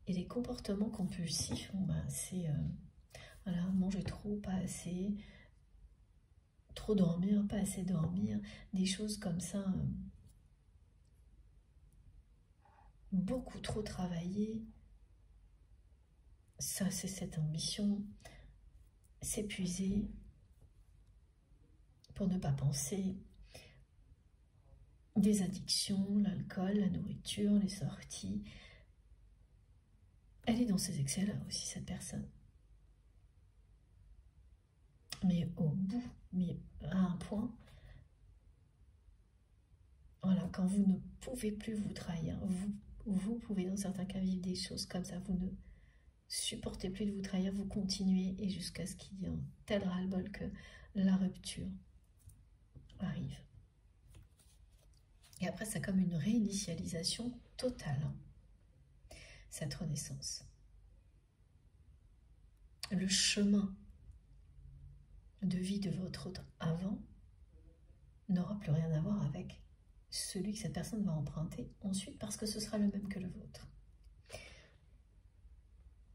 Et les comportements compulsifs, bon, bah, c'est voilà, manger trop, pas assez, trop dormir, pas assez dormir, des choses comme ça, beaucoup trop travailler. Ça, c'est cette ambition, s'épuiser pour ne pas penser, des addictions, l'alcool, la nourriture, les sorties. Elle est dans ces excès-là aussi, cette personne. Mais au bout, mais à un point, voilà, quand vous ne pouvez plus vous trahir, vous pouvez dans certains cas vivre des choses comme ça, vous ne supportez plus de vous trahir, vous continuez et jusqu'à ce qu'il y ait un tel ras-le-bol que la rupture arrive. Et après, c'est comme une réinitialisation totale, hein, cette renaissance. Le chemin de vie de votre autre avant n'aura plus rien à voir avec celui que cette personne va emprunter ensuite, parce que ce sera le même que le vôtre.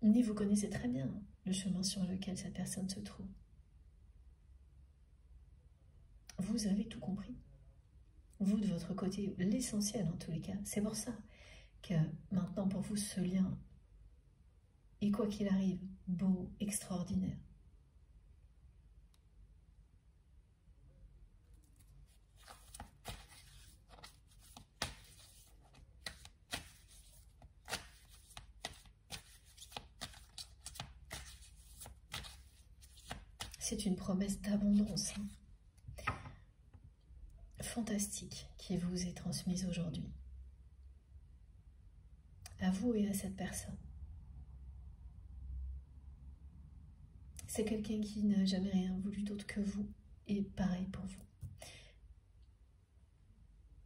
Mais vous connaissez très bien le chemin sur lequel cette personne se trouve. Vous avez tout compris. Vous, de votre côté, l'essentiel en tous les cas. C'est pour ça que maintenant, pour vous, ce lien est, quoi qu'il arrive, beau, extraordinaire. C'est une promesse d'abondance, hein, fantastique, qui vous est transmise aujourd'hui. À vous et à cette personne. C'est quelqu'un qui n'a jamais rien voulu d'autre que vous, et pareil pour vous.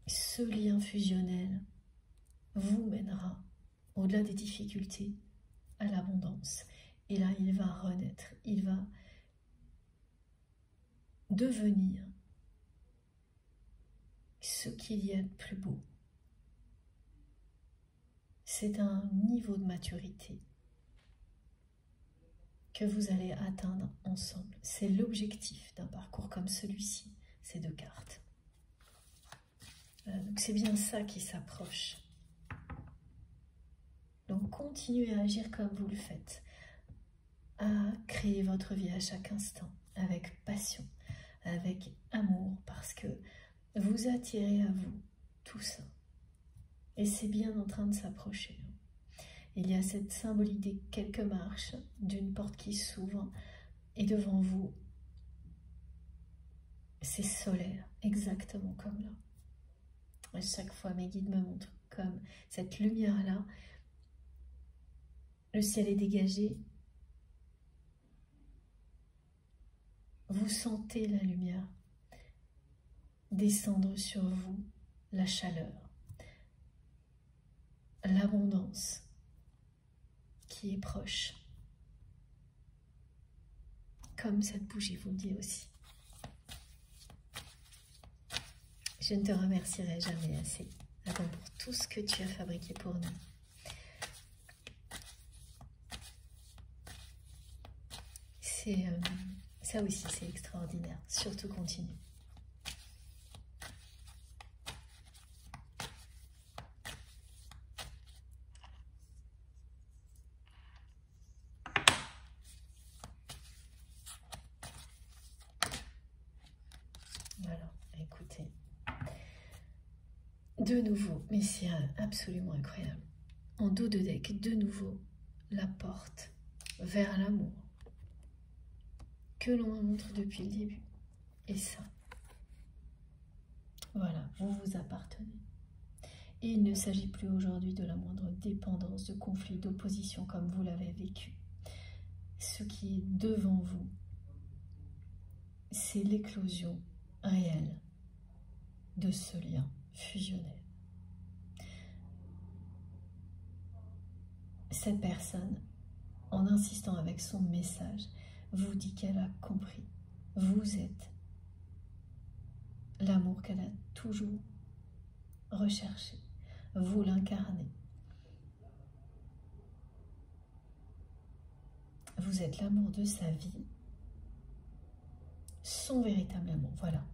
Ce lien fusionnel vous mènera, au-delà des difficultés, à l'abondance. Et là, il va renaître, il va devenir ce qu'il y a de plus beau. C'est un niveau de maturité que vous allez atteindre ensemble. C'est l'objectif d'un parcours comme celui-ci, ces deux cartes. Donc c'est bien ça qui s'approche. Donc continuez à agir comme vous le faites, à créer votre vie à chaque instant, avec passion, avec amour, parce que vous attirez à vous tout ça. Et c'est bien en train de s'approcher. Il y a cette symbolique des quelques marches d'une porte qui s'ouvre et devant vous, c'est solaire, exactement comme là. À chaque fois, mes guides me montrent comme cette lumière-là. Le ciel est dégagé. Vous sentez la lumière descendre sur vous, la chaleur, l'abondance qui est proche. Comme cette bougie vous le dit aussi. Je ne te remercierai jamais assez, Adam, pour tout ce que tu as fabriqué pour nous. Ça aussi, c'est extraordinaire. Surtout continue. Voilà, écoutez. De nouveau, mais c'est absolument incroyable. En dos de deck, de nouveau, la porte vers l'amour que l'on montre depuis le début. Et ça, voilà, vous vous appartenez. Et il ne s'agit plus aujourd'hui de la moindre dépendance, de conflit, d'opposition comme vous l'avez vécu. ce qui est devant vous, c'est l'éclosion réelle de ce lien fusionnel. Cette personne, en insistant avec son message, vous dit qu'elle a compris. Vous êtes l'amour qu'elle a toujours recherché. Vous l'incarnez. Vous êtes l'amour de sa vie, son véritable amour. Voilà,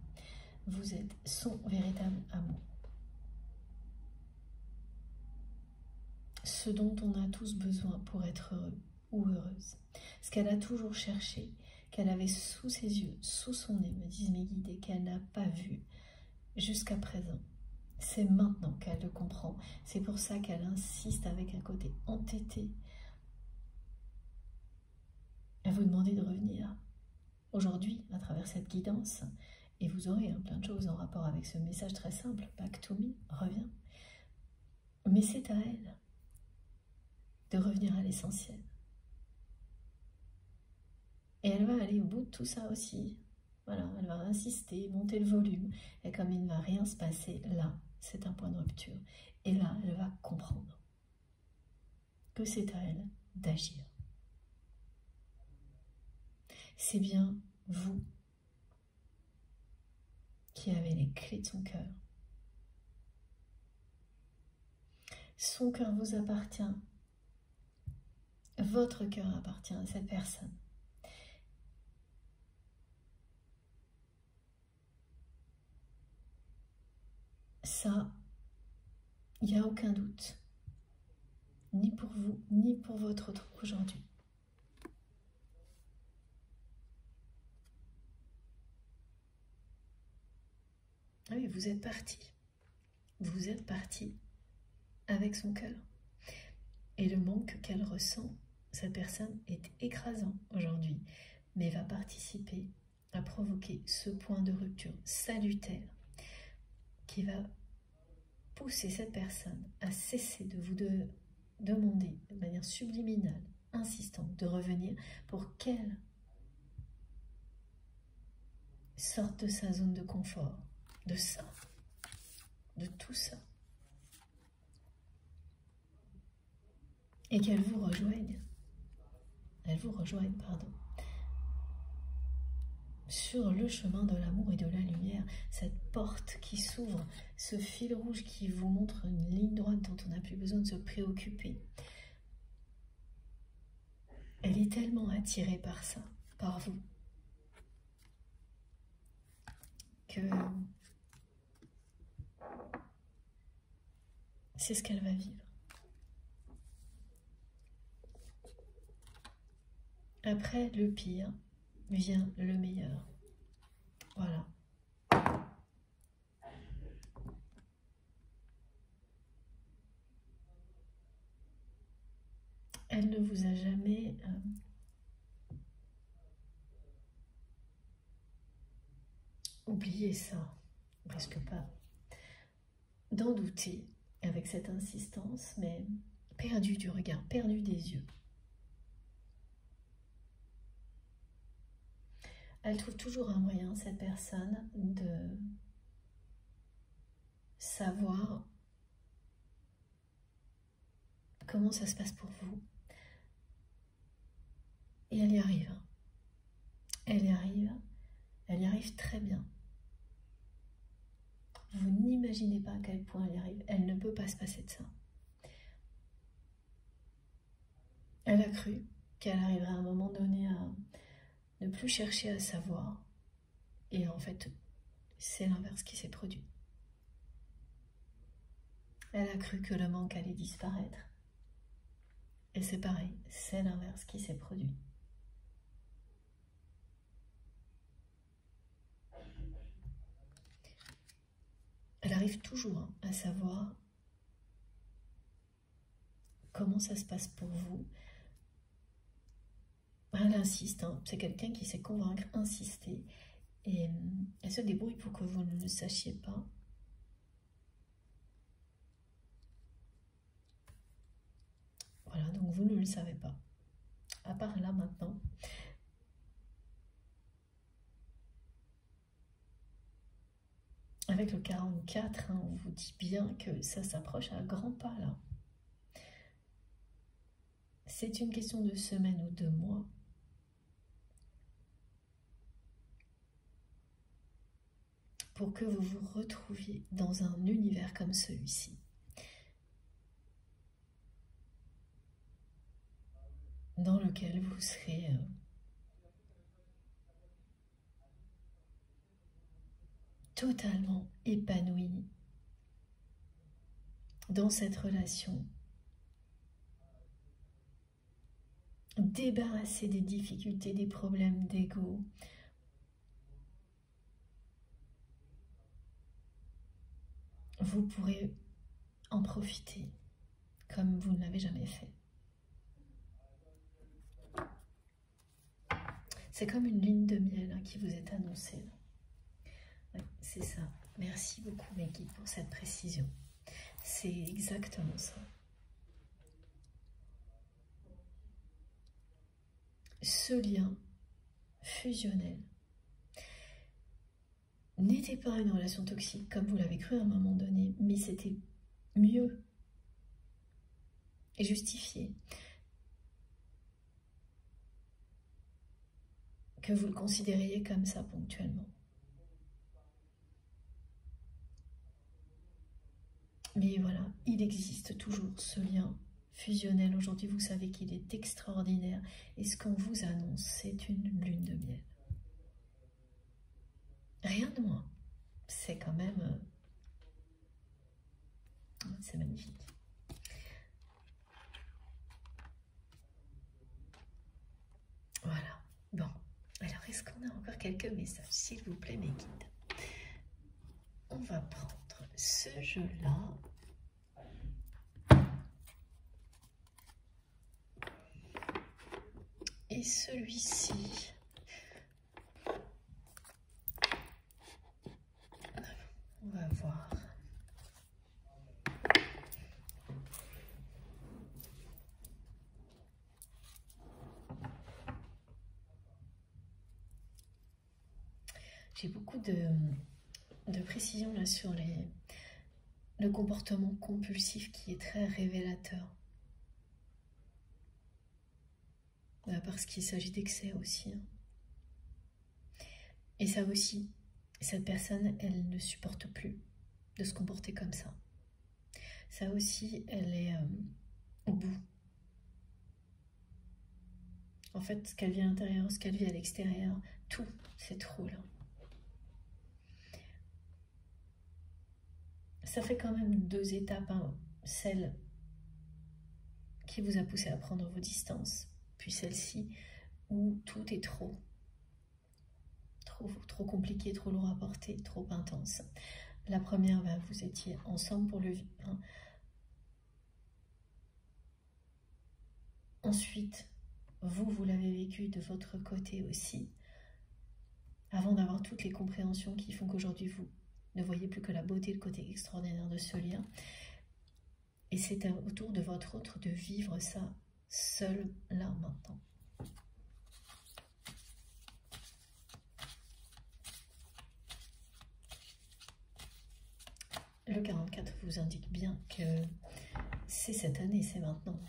vous êtes son véritable amour. Ce dont on a tous besoin pour être heureux ou heureuse. Ce qu'elle a toujours cherché, qu'elle avait sous ses yeux, sous son nez, me disent mes guides, et qu'elle n'a pas vu jusqu'à présent. C'est maintenant qu'elle le comprend. C'est pour ça qu'elle insiste avec un côté entêté à vous demander de revenir aujourd'hui à travers cette guidance. Et vous aurez plein de choses en rapport avec ce message très simple. Back to me, reviens. Mais c'est à elle de revenir à l'essentiel. Et elle va aller au bout de tout ça aussi. Voilà, elle va insister, monter le volume. Et comme il ne va rien se passer, là, c'est un point de rupture. Et là, elle va comprendre que c'est à elle d'agir. C'est bien vous qui avez les clés de son cœur. Son cœur vous appartient. Votre cœur appartient à cette personne. Ça, il n'y a aucun doute. Ni pour vous, ni pour votre autre aujourd'hui. Oui, vous êtes parti. Vous êtes parti avec son cœur. Et le manque qu'elle ressent, cette personne est écrasant aujourd'hui, mais va participer à provoquer ce point de rupture salutaire qui va pousser cette personne à cesser de vous demander de manière subliminale, insistante, de revenir pour qu'elle sorte de sa zone de confort, de ça, de tout ça. Et qu'elle vous rejoigne, sur le chemin de l'amour et de la lumière, cette porte qui s'ouvre, ce fil rouge qui vous montre une ligne droite dont on n'a plus besoin de se préoccuper. Elle est tellement attirée par ça, par vous, que c'est ce qu'elle va vivre. Après le pire vient le meilleur. Voilà. Elle ne vous a jamais oublié ça, presque pas. D'en douter avec cette insistance, mais perdu du regard, perdu des yeux. Elle trouve toujours un moyen, cette personne, de savoir comment ça se passe pour vous. Et elle y arrive. Elle y arrive très bien. Vous n'imaginez pas à quel point elle y arrive. Elle ne peut pas se passer de ça. Elle a cru qu'elle arriverait à un moment donné à ne plus chercher à savoir. Et en fait, c'est l'inverse qui s'est produit. Elle a cru que le manque allait disparaître. Et c'est pareil, c'est l'inverse qui s'est produit. Elle arrive toujours à savoir comment ça se passe pour vous. Elle insiste, c'est quelqu'un qui sait convaincre, insister, et elle se débrouille pour que vous ne le sachiez pas. Voilà, donc vous ne le savez pas. à part là maintenant. Avec le 44, hein, on vous dit bien que ça s'approche à grands pas là. C'est une question de semaines ou de mois. Pour que vous vous retrouviez dans un univers comme celui-ci. Dans lequel vous serez totalement épanoui dans cette relation, débarrassé des difficultés, des problèmes d'ego, vous pourrez en profiter comme vous ne l'avez jamais fait. C'est comme une lune de miel hein, qui vous est annoncée. Ouais, c'est ça. Merci beaucoup mes guides pour cette précision. C'est exactement ça. Ce lien fusionnel n'était pas une relation toxique comme vous l'avez cru à un moment donné, mais c'était mieux et justifié que vous le considériez comme ça ponctuellement. Mais voilà, il existe toujours ce lien fusionnel. Aujourd'hui, vous savez qu'il est extraordinaire. Et ce qu'on vous annonce, c'est une lune de miel. Rien de moins. C'est quand même... c'est magnifique. Voilà. Bon. Alors, est-ce qu'on a encore quelques messages, s'il vous plaît, mes guides? On va prendre ce jeu-là. Et celui-ci. On va voir. J'ai beaucoup de précision là sur le comportement compulsif qui est très révélateur. Parce qu'il s'agit d'excès aussi. Et ça aussi, cette personne, elle ne supporte plus de se comporter comme ça. Ça aussi, elle est au bout. En fait, ce qu'elle vit à l'intérieur, ce qu'elle vit à l'extérieur, tout, c'est trop là. Ça fait quand même 2 étapes, hein. Celle qui vous a poussé à prendre vos distances, puis celle-ci où tout est trop compliqué, trop lourd à porter, trop intense. La première, bah, vous étiez ensemble pour le vivre. Hein. Ensuite, vous l'avez vécu de votre côté aussi, avant d'avoir toutes les compréhensions qui font qu'aujourd'hui vous ne voyez plus que la beauté, le côté extraordinaire de ce lien. Et c'est autour de votre autre de vivre ça seul, là, maintenant. Le 44 vous indique bien que c'est cette année, c'est maintenant.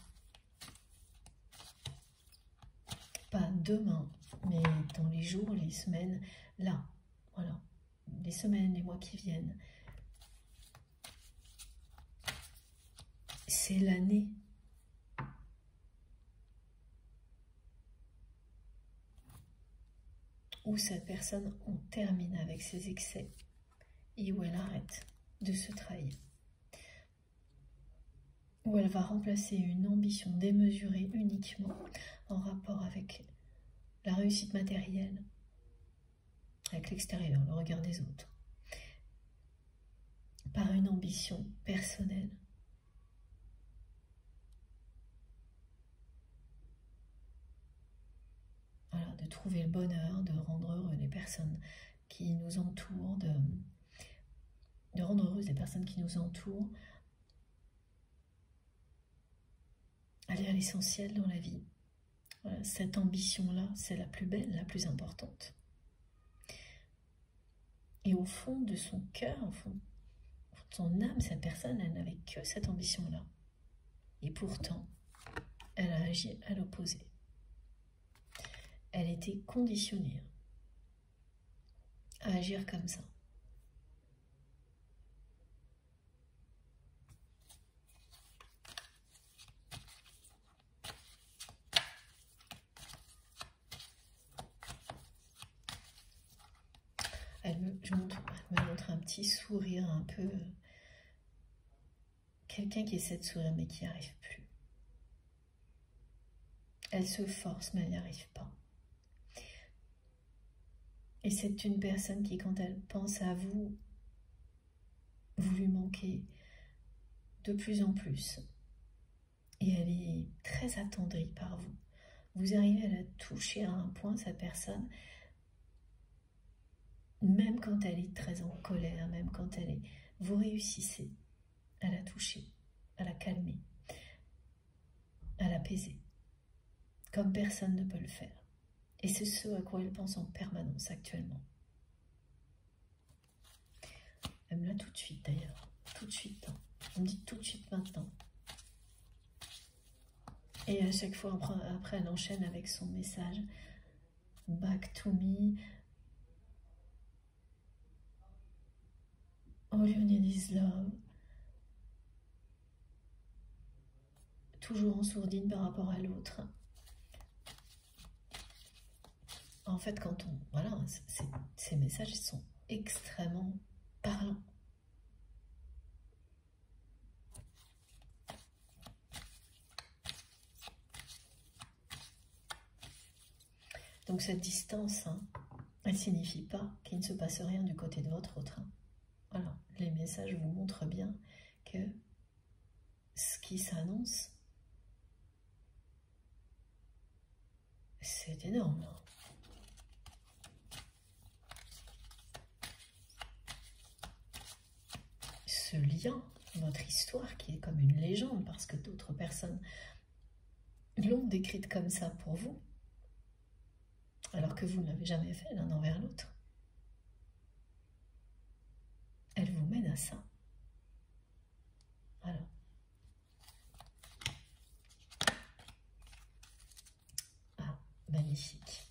Pas demain, mais dans les jours, les semaines, là, voilà. Les semaines, les mois qui viennent. C'est l'année. Où cette personne, on termine avec ses excès et où elle arrête de se trahir. Où elle va remplacer une ambition démesurée uniquement en rapport avec la réussite matérielle, avec l'extérieur, le regard des autres, par une ambition personnelle. Voilà, de trouver le bonheur, de rendre heureux les personnes qui nous entourent, de rendre heureuses les personnes qui nous entourent, aller à l'essentiel dans la vie, Voilà, cette ambition-là, c'est la plus belle, la plus importante. Et au fond de son cœur, au fond de son âme, cette personne, elle n'avait que cette ambition-là. Et pourtant, elle a agi à l'opposé. Elle était conditionnée à agir comme ça. Elle me montre un petit sourire un peu... Quelqu'un qui essaie de sourire mais qui n'y arrive plus. Elle se force mais elle n'y arrive pas. Et c'est une personne qui, quand elle pense à vous, vous lui manquez de plus en plus. Et elle est très attendrie par vous. Vous arrivez à la toucher à un point, cette personne, même quand elle est très en colère, même quand elle est... Vous réussissez à la toucher, à la calmer, à l'apaiser, comme personne ne peut le faire. Et c'est ce à quoi elle pense en permanence actuellement. Elle me l'a tout de suite d'ailleurs, tout de suite. On me dit tout de suite maintenant. Et à chaque fois, après elle enchaîne avec son message. Back to me. All you need is love. Toujours en sourdine par rapport à l'autre. En fait, quand on... Voilà, ces messages sont extrêmement parlants. Donc cette distance, hein, elle ne signifie pas qu'il ne se passe rien du côté de votre autre. Hein. Voilà, les messages vous montrent bien que ce qui s'annonce, c'est énorme. Hein. Ce lien, votre histoire qui est comme une légende parce que d'autres personnes l'ont décrite comme ça pour vous, alors que vous ne l'avez jamais fait l'un envers l'autre. Elle vous mène à ça. Voilà. Ah, magnifique.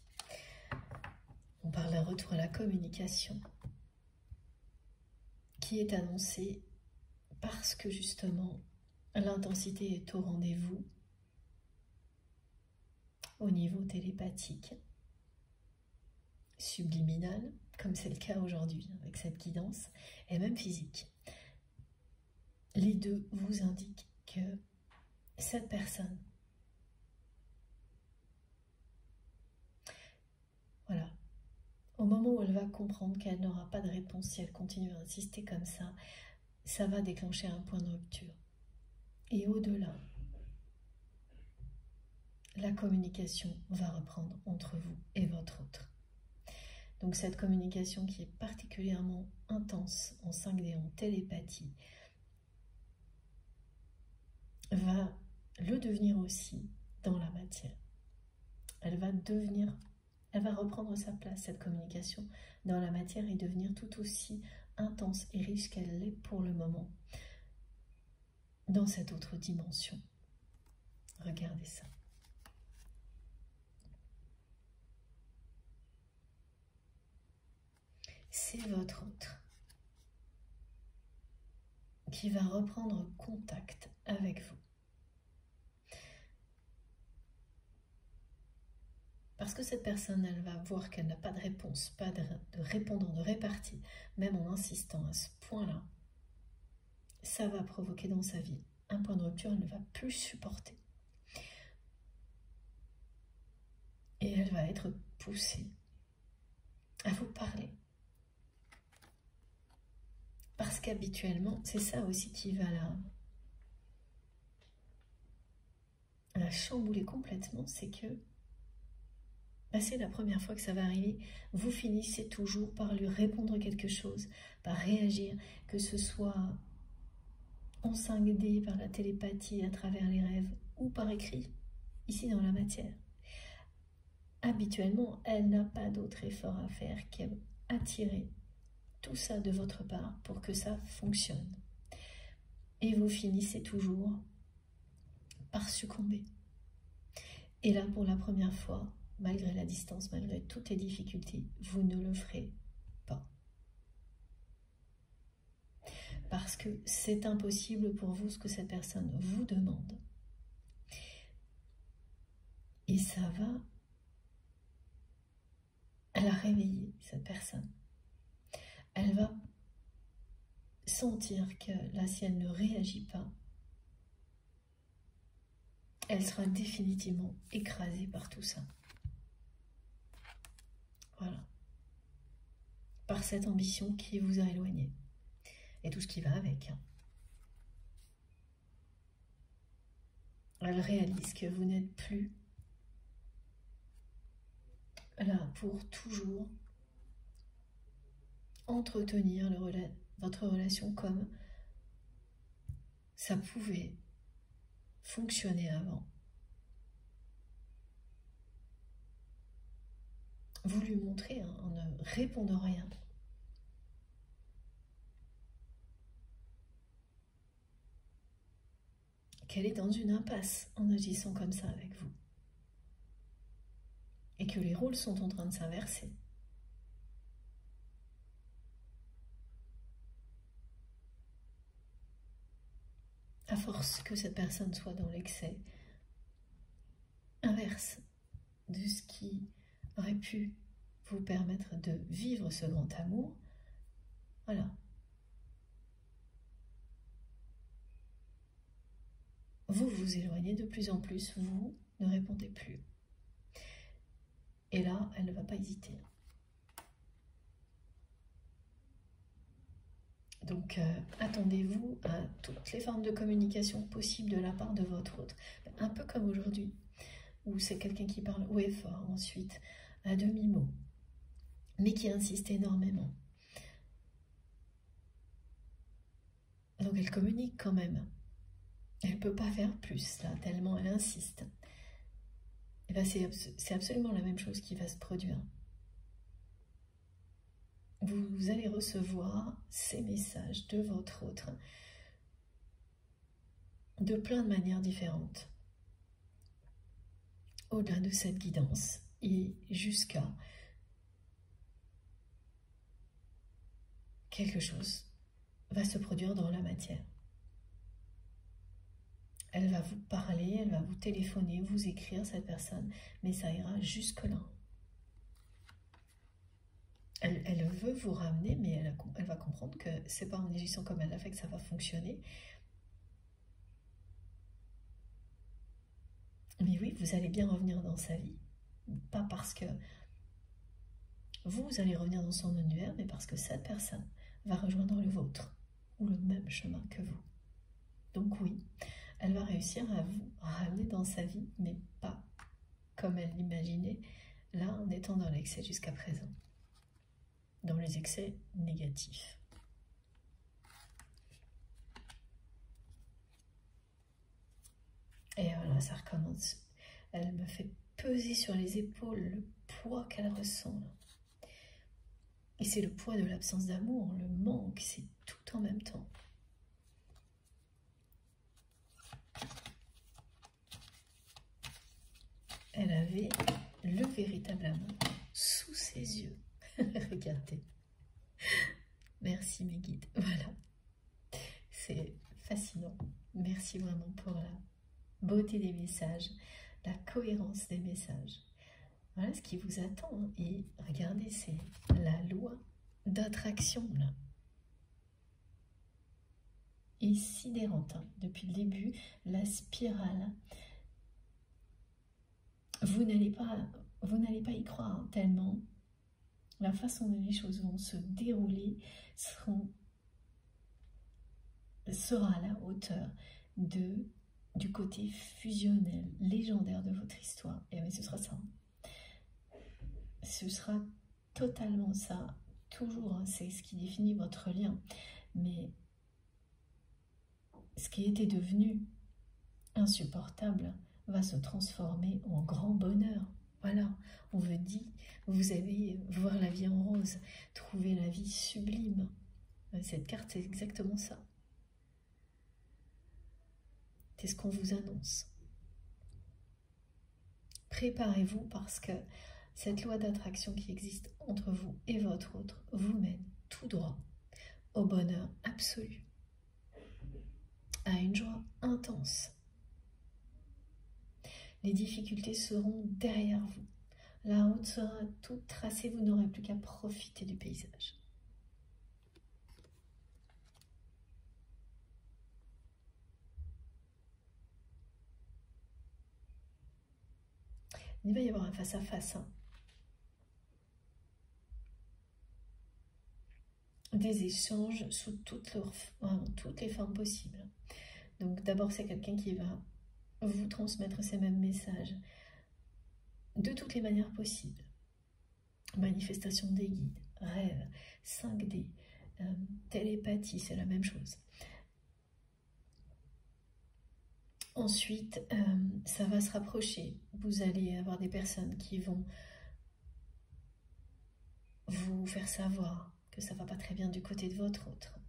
On parle d'un retour à la communication qui est annoncée parce que justement l'intensité est au rendez-vous au niveau télépathique, subliminal, comme c'est le cas aujourd'hui avec cette guidance, et même physique. Les deux vous indiquent que cette personne, voilà, au moment où elle va comprendre qu'elle n'aura pas de réponse, si elle continue à insister comme ça va déclencher un point de rupture. Et au-delà, la communication va reprendre entre vous et votre autre. Donc cette communication qui est particulièrement intense en 5D, en télépathie, va le devenir aussi dans la matière. Elle va reprendre sa place, cette communication, dans la matière et devenir tout aussi intense et riche qu'elle l'est pour le moment dans cette autre dimension. Regardez ça. C'est votre autre qui va reprendre contact avec vous. Parce que cette personne, elle va voir qu'elle n'a pas de réponse, pas de répondant, de répartie, même en insistant à ce point-là, ça va provoquer dans sa vie un point de rupture, elle ne va plus supporter. Et elle va être poussée à vous parler. Parce qu'habituellement, c'est ça aussi qui va la chambouler complètement, c'est que c'est la première fois que ça va arriver, vous finissez toujours par lui répondre quelque chose, par réagir, que ce soit en 5D, par la télépathie, à travers les rêves, ou par écrit, ici dans la matière. habituellement, elle n'a pas d'autre effort à faire qu'attirer tout ça de votre part pour que ça fonctionne. Et vous finissez toujours par succomber. Et là, pour la première fois, malgré la distance, malgré toutes les difficultés, vous ne le ferez pas. Parce que c'est impossible pour vous ce que cette personne vous demande. Et ça va la réveiller, cette personne. Elle va sentir que là, si elle ne réagit pas, elle sera définitivement écrasée par tout ça. Voilà. Par cette ambition qui vous a éloigné. Et tout ce qui va avec. Elle réalise que vous n'êtes plus là pour toujours entretenir votre relation comme ça pouvait fonctionner avant. Vous lui montrez en ne répondant rien. Qu'elle est dans une impasse en agissant comme ça avec vous. Et que les rôles sont en train de s'inverser. À force que cette personne soit dans l'excès inverse de ce qui aurait pu vous permettre de vivre ce grand amour, voilà. Vous vous éloignez de plus en plus, vous ne répondez plus. Et là, elle ne va pas hésiter. Donc, attendez-vous à toutes les formes de communication possibles de la part de votre autre. Un peu comme aujourd'hui, où c'est quelqu'un qui parle haut et fort, ensuite à demi-mot, mais qui insiste énormément. Donc, elle communique quand même. Elle ne peut pas faire plus, là, tellement elle insiste. Et bien, c'est absolument la même chose qui va se produire. Vous allez recevoir ces messages de votre autre de plein de manières différentes. Au-delà de cette guidance et jusqu'à quelque chose va se produire dans la matière. Elle va vous parler, elle va vous téléphoner, vous écrire, cette personne, mais ça ira jusque-là. Elle veut vous ramener, mais elle va comprendre que c'est pas en agissant comme elle l'a fait que ça va fonctionner. Mais oui, vous allez bien revenir dans sa vie. Pas parce que vous allez revenir dans son univers, mais parce que cette personne va rejoindre le vôtre, ou le même chemin que vous. Donc oui, elle va réussir à vous ramener dans sa vie, mais pas comme elle l'imaginait, là en étant dans l'excès jusqu'à présent. Dans les excès négatifs. Et voilà, ça recommence. Elle me fait peser sur les épaules le poids qu'elle ressent. Et c'est le poids de l'absence d'amour, le manque, c'est tout en même temps. Elle avait le véritable amour sous ses yeux. Regardez. Merci mes guides. Voilà. C'est fascinant. Merci vraiment pour la beauté des messages, la cohérence des messages. Voilà ce qui vous attend. Et regardez, c'est la loi d'attraction là. Et sidérante. Depuis le début, la spirale. Vous n'allez pas y croire tellement la façon dont les choses vont se dérouler sera à la hauteur du côté fusionnel, légendaire de votre histoire. Et oui, ce sera ça. Ce sera totalement ça. Toujours, hein, c'est ce qui définit votre lien. Mais ce qui était devenu insupportable va se transformer en grand bonheur. Voilà, on vous dit, vous allez voir la vie en rose, trouver la vie sublime. Cette carte, c'est exactement ça. C'est ce qu'on vous annonce. Préparez-vous parce que cette loi d'attraction qui existe entre vous et votre autre vous mène tout droit au bonheur absolu, à une joie intense. Les difficultés seront derrière vous. La route sera toute tracée, vous n'aurez plus qu'à profiter du paysage. Il va y avoir un face-à-face. Des échanges sous toutes les formes possibles. Donc d'abord, c'est quelqu'un qui va vous transmettre ces mêmes messages de toutes les manières possibles. Manifestation des guides, rêves, 5D, télépathie, c'est la même chose. Ensuite, ça va se rapprocher. Vous allez avoir des personnes qui vont vous faire savoir que ça ne va pas très bien du côté de votre autre.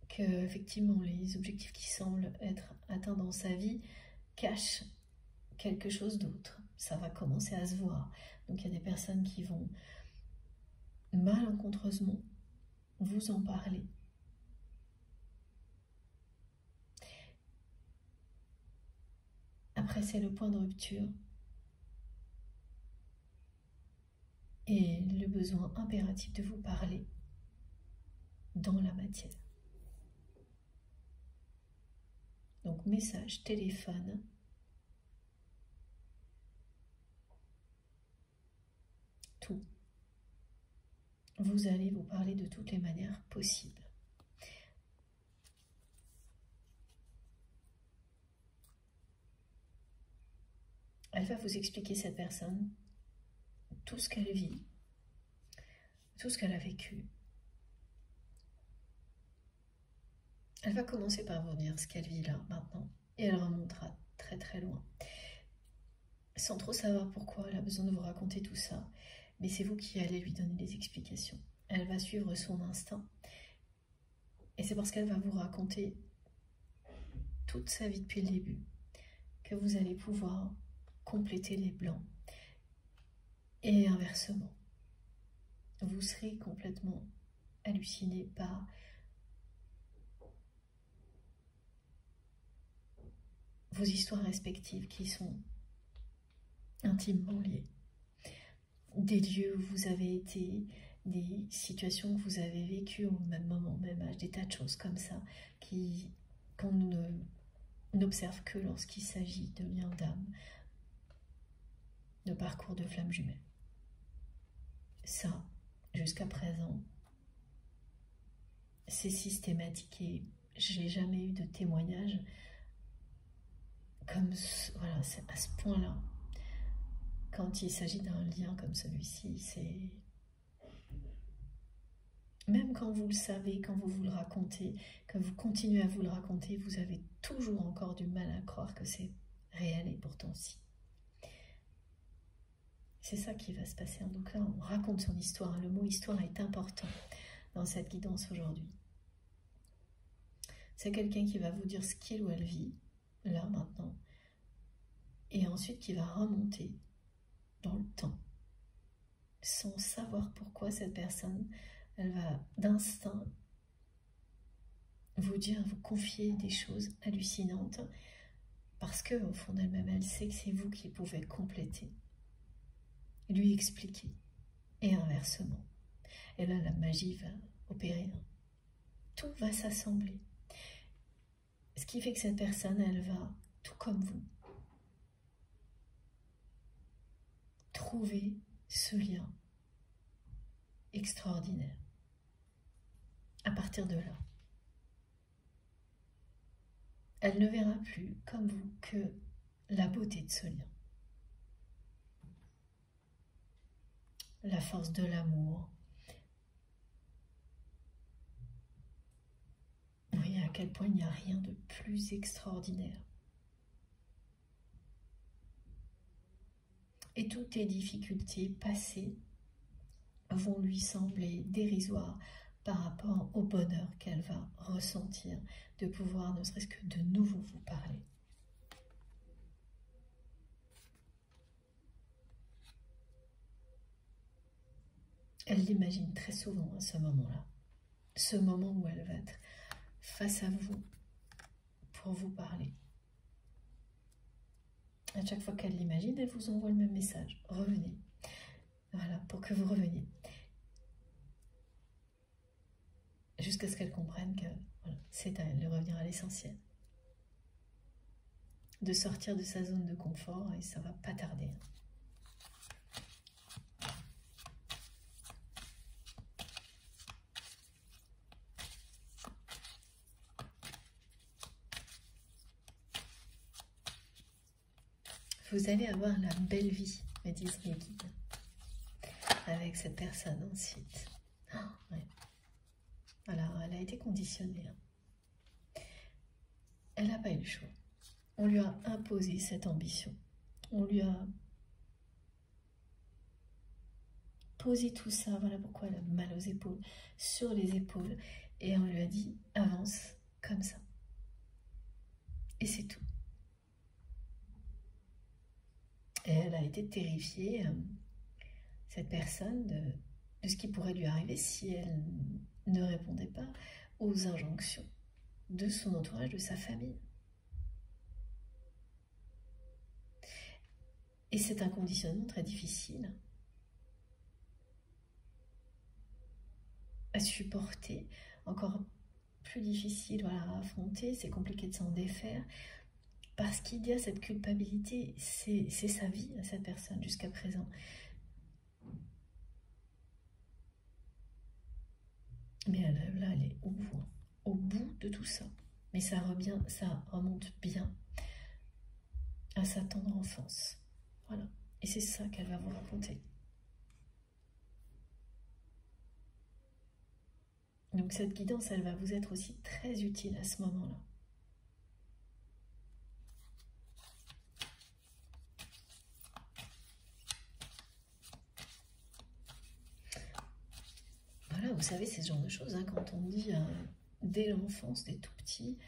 Que, effectivement, les objectifs qui semblent être atteints dans sa vie cachent quelque chose d'autre. Ça va commencer à se voir. Donc, il y a des personnes qui vont malencontreusement vous en parler. Après, c'est le point de rupture et le besoin impératif de vous parler dans la matière. Donc, message, téléphone, tout. Vous allez vous parler de toutes les manières possibles. Elle va vous expliquer, cette personne, tout ce qu'elle vit, tout ce qu'elle a vécu. Elle va commencer par vous dire ce qu'elle vit là, maintenant, et elle remontera très très loin. Sans trop savoir pourquoi elle a besoin de vous raconter tout ça, mais c'est vous qui allez lui donner des explications. Elle va suivre son instinct, et c'est parce qu'elle va vous raconter toute sa vie depuis le début que vous allez pouvoir compléter les blancs. Et inversement, vous serez complètement halluciné par vos histoires respectives qui sont intimement liées. Des lieux où vous avez été, des situations que vous avez vécues au même moment, au même âge, des tas de choses comme ça qu'on n'observe que lorsqu'il s'agit de liens d'âme, de parcours de flammes jumelles. Ça, jusqu'à présent, c'est systématique et j'ai jamais eu de témoignage comme voilà, c'est à ce point-là. Quand il s'agit d'un lien comme celui-ci, c'est même quand vous le savez, quand vous le racontez, que vous continuez à vous le raconter, vous avez toujours encore du mal à croire que c'est réel et pourtant si. C'est ça qui va se passer. Donc là, on raconte son histoire. Le mot histoire est important dans cette guidance aujourd'hui. C'est quelqu'un qui va vous dire ce qu'il ou elle vit, là, maintenant, et ensuite qui va remonter dans le temps, sans savoir pourquoi cette personne, elle va d'instinct vous dire, vous confier des choses hallucinantes, parce que au fond d'elle-même, elle sait que c'est vous qui pouvez compléter, lui expliquer, et inversement. Et là, la magie va opérer. Tout va s'assembler. Ce qui fait que cette personne, elle va, tout comme vous, trouver ce lien extraordinaire. À partir de là, elle ne verra plus, comme vous, que la beauté de ce lien. La force de l'amour. Vous voyez à quel point il n'y a rien de plus extraordinaire Et toutes les difficultés passées vont lui sembler dérisoires par rapport au bonheur qu'elle va ressentir de pouvoir ne serait-ce que de nouveau vous parler. Elle l'imagine très souvent à ce moment-là, ce moment où elle va être face à vous pour vous parler. À chaque fois qu'elle l'imagine, elle vous envoie le même message. Revenez. Voilà, pour que vous reveniez. Jusqu'à ce qu'elle comprenne que voilà, c'est à elle de revenir à l'essentiel. De sortir de sa zone de confort et ça va pas tarder. Vous allez avoir la belle vie, me disent mes guides, avec cette personne ensuite. Oh, ouais. Alors, elle a été conditionnée. Elle n'a pas eu le choix. On lui a imposé cette ambition. On lui a posé tout ça, voilà pourquoi elle a mal aux épaules, sur les épaules, et on lui a dit, avance comme ça. Et c'est tout. Et elle a été terrifiée, cette personne, de ce qui pourrait lui arriver si elle ne répondait pas aux injonctions de son entourage, de sa famille. Et c'est un conditionnement très difficile à supporter, encore plus difficile voilà, à affronter, c'est compliqué de s'en défaire, parce qu'il y a cette culpabilité, c'est sa vie à cette personne jusqu'à présent. Mais là, elle est au bout de tout ça. Mais ça remonte bien à sa tendre enfance. Voilà. Et c'est ça qu'elle va vous raconter. Donc cette guidance, elle va vous être aussi très utile à ce moment-là. Voilà, vous savez, c'est ce genre de choses, hein, quand on dit dès l'enfance, dès tout petit,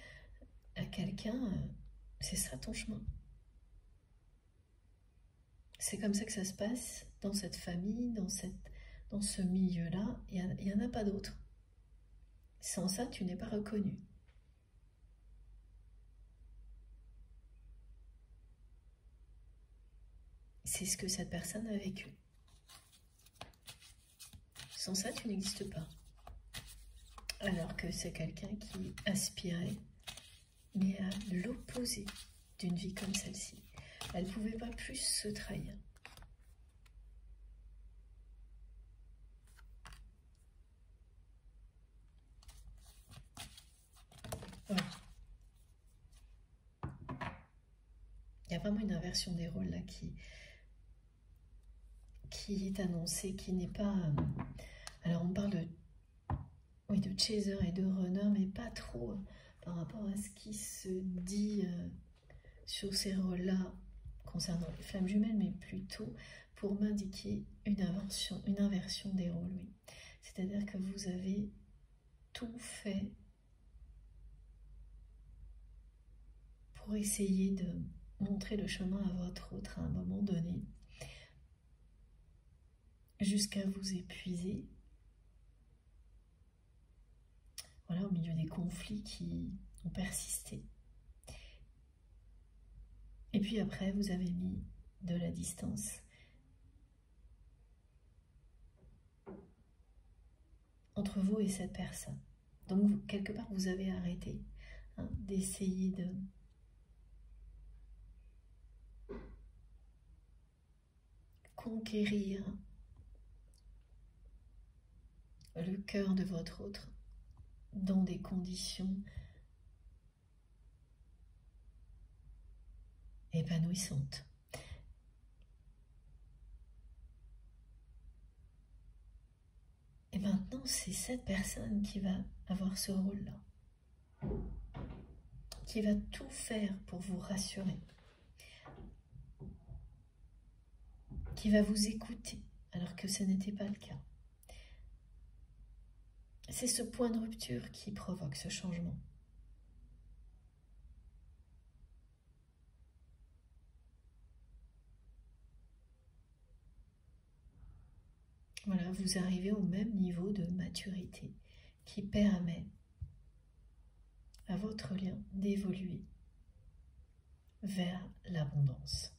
à quelqu'un, c'est ça ton chemin. C'est comme ça que ça se passe dans cette famille, dans ce milieu-là, il n'y en a pas d'autre. Sans ça, tu n'es pas reconnu. C'est ce que cette personne a vécu. Sans ça, tu n'existes pas. Alors que c'est quelqu'un qui aspirait, mais à l'opposé d'une vie comme celle-ci. Elle ne pouvait pas plus se trahir. Voilà. Il y a vraiment une inversion des rôles là qui est annoncée, qui n'est pas... alors on parle de chaser et de runner, mais pas trop par rapport à ce qui se dit sur ces rôles-là concernant les flammes jumelles, mais plutôt pour m'indiquer une inversion des rôles, oui. C'est-à-dire que vous avez tout fait pour essayer de montrer le chemin à votre autre à un moment donné, jusqu'à vous épuiser, voilà, au milieu des conflits qui ont persisté. Et puis après, vous avez mis de la distance entre vous et cette personne. Donc, quelque part, vous avez arrêté d'essayer de conquérir le cœur de votre autre dans des conditions épanouissantes. Et maintenant, c'est cette personne qui va avoir ce rôle-là, qui va tout faire pour vous rassurer. qui va vous écouter alors que ce n'était pas le cas. C'est ce point de rupture qui provoque ce changement. Voilà, vous arrivez au même niveau de maturité qui permet à votre lien d'évoluer vers l'abondance.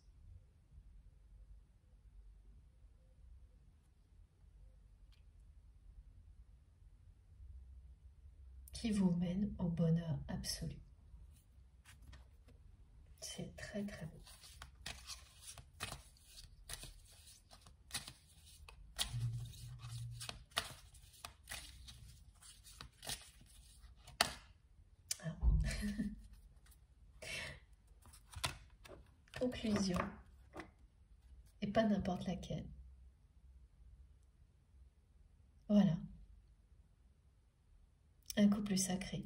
Qui vous mène au bonheur absolu. C'est très très beau. Ah. Conclusion, et pas n'importe laquelle. Voilà. Un couple sacré,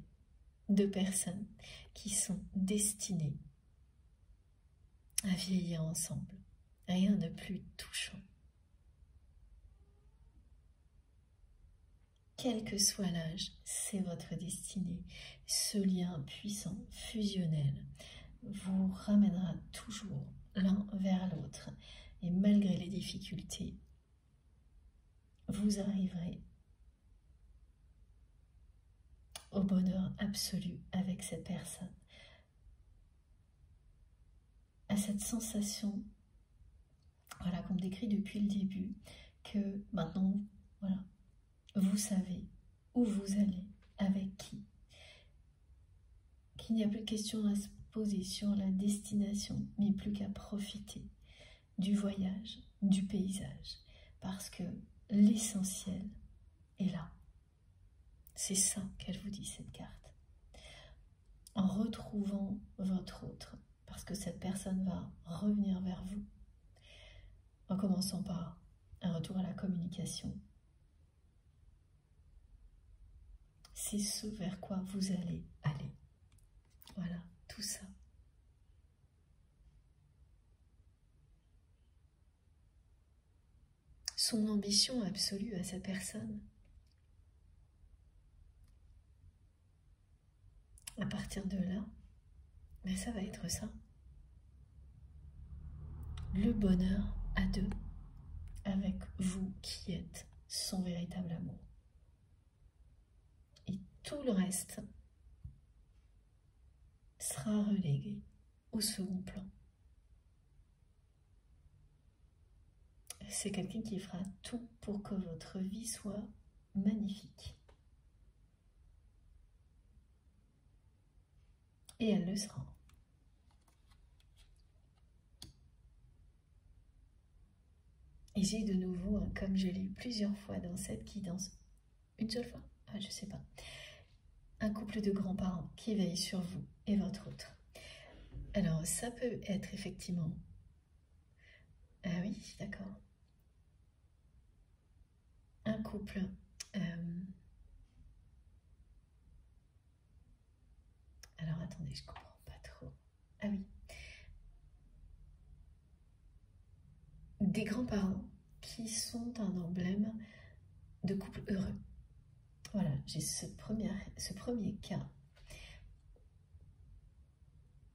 deux personnes qui sont destinées à vieillir ensemble. Rien de plus touchant. Quel que soit l'âge, c'est votre destinée. Ce lien puissant, fusionnel, vous ramènera toujours l'un vers l'autre. Et malgré les difficultés, vous arriverez au bonheur absolu avec cette personne. À cette sensation, voilà, qu'on me décrit depuis le début, que maintenant, voilà, vous savez où vous allez, avec qui. Qu'il n'y a plus de questions à se poser sur la destination, mais plus qu'à profiter du voyage, du paysage, parce que l'essentiel est là. C'est ça qu'elle vous dit, cette carte. En retrouvant votre autre, parce que cette personne va revenir vers vous, en commençant par un retour à la communication. C'est ce vers quoi vous allez aller. Voilà, tout ça. Son ambition absolue à cette personne, à partir de là, mais ça va être ça. Le bonheur à deux, avec vous qui êtes son véritable amour. Et tout le reste sera relégué au second plan. C'est quelqu'un qui fera tout pour que votre vie soit magnifique. Et elle le sera. Et j'ai de nouveau, comme je l'ai eu plusieurs fois dans cette guidance, une seule fois, je sais pas, un couple de grands-parents qui veille sur vous et votre autre. Alors, ça peut être effectivement... Ah oui, d'accord. Un couple... Alors, attendez, je comprends pas trop. Ah oui. Des grands-parents qui sont un emblème de couple heureux. Voilà, j'ai ce premier cas.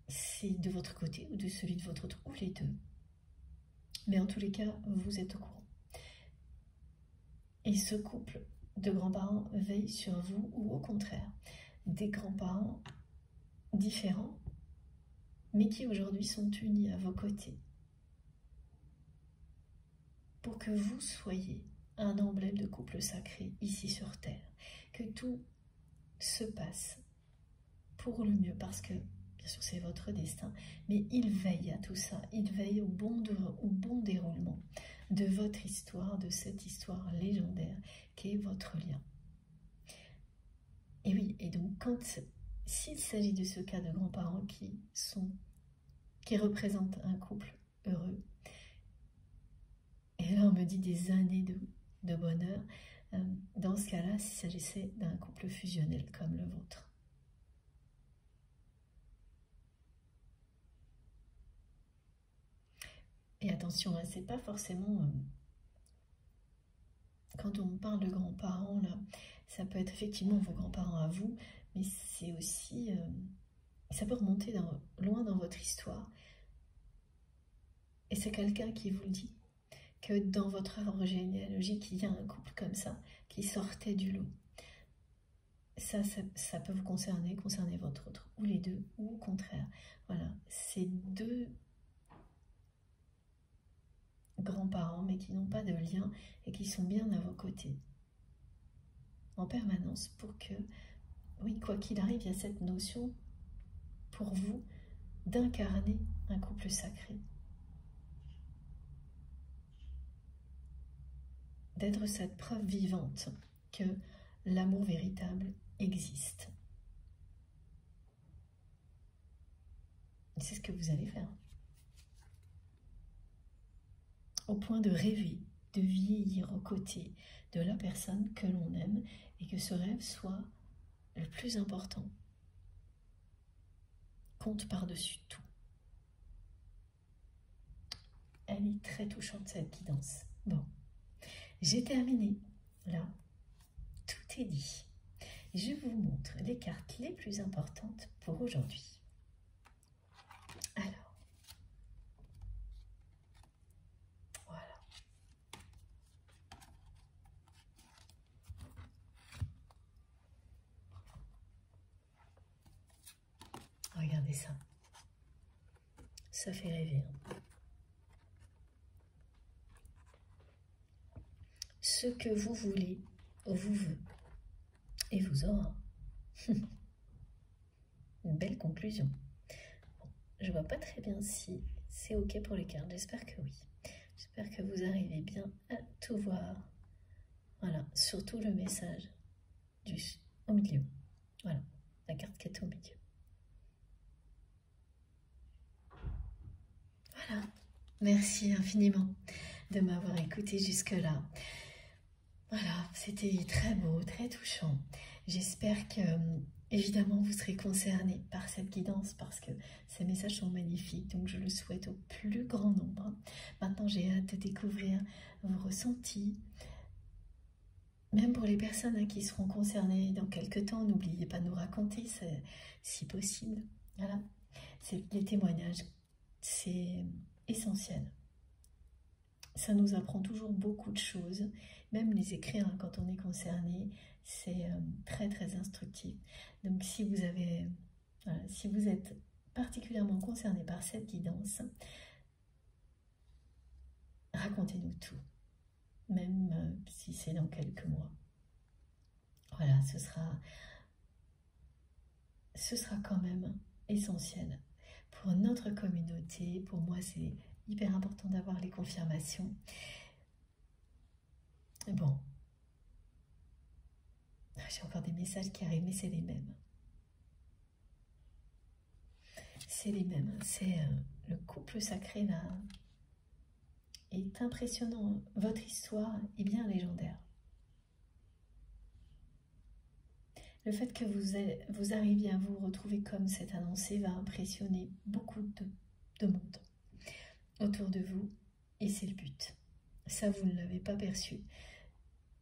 C'est de votre côté ou de celui de votre autre, ou les deux. Mais en tous les cas, vous êtes au courant. Et ce couple de grands-parents veille sur vous, ou au contraire, des grands-parents différents, mais qui aujourd'hui sont unis à vos côtés, pour que vous soyez un emblème de couple sacré ici sur Terre, que tout se passe pour le mieux, parce que, bien sûr, c'est votre destin, mais il veille à tout ça, il veille au bon déroulement de votre histoire, de cette histoire légendaire qu'est votre lien. Et oui, et donc, s'il s'agit de ce cas de grands-parents qui représentent un couple heureux, et là on me dit des années de bonheur, dans ce cas-là, s'il s'agissait d'un couple fusionnel comme le vôtre. Et attention, hein, c'est pas forcément... quand on parle de grands-parents, là, ça peut être effectivement vos grands-parents à vous, mais c'est aussi... ça peut remonter loin dans votre histoire. Et c'est quelqu'un qui vous le dit, que dans votre arbre généalogique, il y a un couple comme ça, qui sortait du lot. Ça peut vous concerner votre autre, ou les deux, ou au contraire. Voilà, c'est deux grands-parents, mais qui n'ont pas de lien et qui sont bien à vos côtés, en permanence, pour que, oui, quoi qu'il arrive, il y a cette notion, pour vous, d'incarner un couple sacré. D'être cette preuve vivante que l'amour véritable existe. C'est ce que vous allez faire. Au point de rêver, de vieillir aux côtés de la personne que l'on aime et que ce rêve soit le plus important. Compte par-dessus tout. Elle est très touchante, cette guidance. Bon, j'ai terminé. Là, tout est dit. Je vous montre les cartes les plus importantes pour aujourd'hui. Alors, voilà. Regardez ça. Ça fait rêver. Hein. Ce que vous voulez, vous veut et vous aura. Une belle conclusion. Bon, je vois pas très bien si c'est ok pour les cartes. J'espère que oui. J'espère que vous arrivez bien à tout voir. Voilà, surtout le message au milieu. Voilà, la carte qui est au milieu. Voilà, merci infiniment de m'avoir écouté jusque-là. Voilà, c'était très beau, très touchant. J'espère que, évidemment, vous serez concernés par cette guidance parce que ces messages sont magnifiques, donc je le souhaite au plus grand nombre. Maintenant, j'ai hâte de découvrir vos ressentis. Même pour les personnes qui seront concernées dans quelques temps, n'oubliez pas de nous raconter, si possible. Voilà, les témoignages, c'est essentiel. Ça nous apprend toujours beaucoup de choses, même les écrire hein, quand on est concerné, c'est très très instructif. Donc si vous êtes particulièrement concerné par cette guidance, racontez-nous tout, même si c'est dans quelques mois. Voilà, ce sera quand même essentiel pour notre communauté. Pour moi, c'est hyper important d'avoir les confirmations. Bon, j'ai encore des messages qui arrivent, mais c'est les mêmes. C'est les mêmes. C'est le couple sacré là est impressionnant. Votre histoire est bien légendaire. Le fait que vous arriviez à vous retrouver comme cette annoncée va impressionner beaucoup de monde autour de vous, et c'est le but. Ça, vous ne l'avez pas perçu,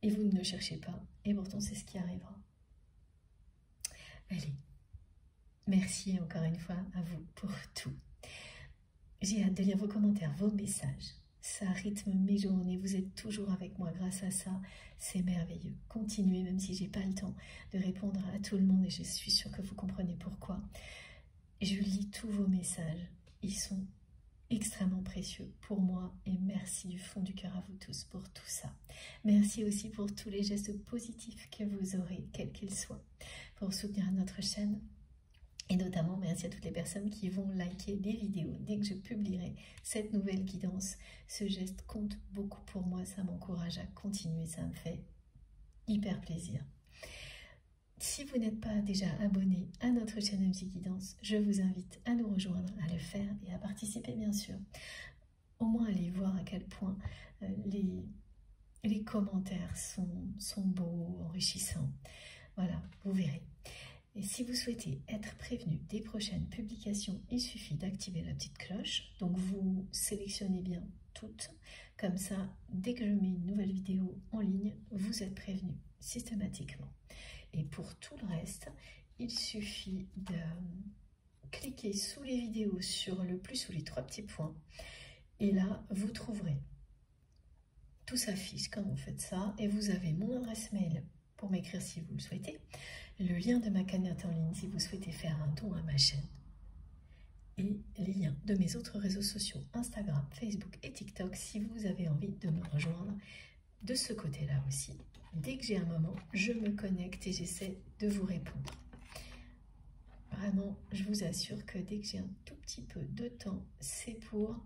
et vous ne le cherchez pas, et pourtant c'est ce qui arrivera. Allez, merci encore une fois à vous pour tout. J'ai hâte de lire vos commentaires, vos messages. Ça rythme mes journées, vous êtes toujours avec moi grâce à ça, c'est merveilleux. Continuez, même si j'ai pas le temps de répondre à tout le monde, et je suis sûre que vous comprenez pourquoi. Je lis tous vos messages, ils sont extrêmement précieux pour moi, et merci du fond du cœur à vous tous pour tout ça. Merci aussi pour tous les gestes positifs que vous aurez, quels qu'ils soient, pour soutenir notre chaîne. Et notamment, merci à toutes les personnes qui vont liker les vidéos dès que je publierai cette nouvelle guidance. Ce geste compte beaucoup pour moi, ça m'encourage à continuer, ça me fait hyper plaisir. Si vous n'êtes pas déjà abonné à notre chaîne MJ Guidance, je vous invite à nous rejoindre, à le faire et à participer bien sûr. Au moins allez voir à quel point les commentaires sont beaux, enrichissants. Voilà, vous verrez. Et si vous souhaitez être prévenu des prochaines publications, il suffit d'activer la petite cloche. Donc vous sélectionnez bien toutes. Comme ça, dès que je mets une nouvelle vidéo en ligne, vous êtes prévenu systématiquement. Et pour tout le reste, il suffit de cliquer sous les vidéos sur le plus ou les 3 petits points. Et là, vous trouverez. Tout s'affiche quand vous faites ça. Et vous avez mon adresse mail pour m'écrire si vous le souhaitez. Le lien de ma cagnotte en ligne si vous souhaitez faire un don à ma chaîne. Et les liens de mes autres réseaux sociaux, Instagram, Facebook et TikTok, si vous avez envie de me rejoindre de ce côté-là aussi. Dès que j'ai un moment, je me connecte et j'essaie de vous répondre. Vraiment, je vous assure que dès que j'ai un tout petit peu de temps, c'est pour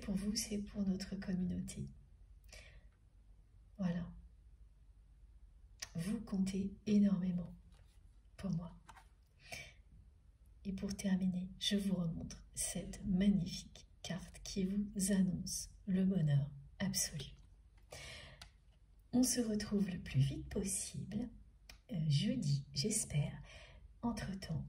vous, c'est pour notre communauté. Voilà. Vous comptez énormément pour moi. Et pour terminer, je vous remontre cette magnifique carte qui vous annonce le bonheur absolu. On se retrouve le plus vite possible, jeudi, j'espère. Entre-temps,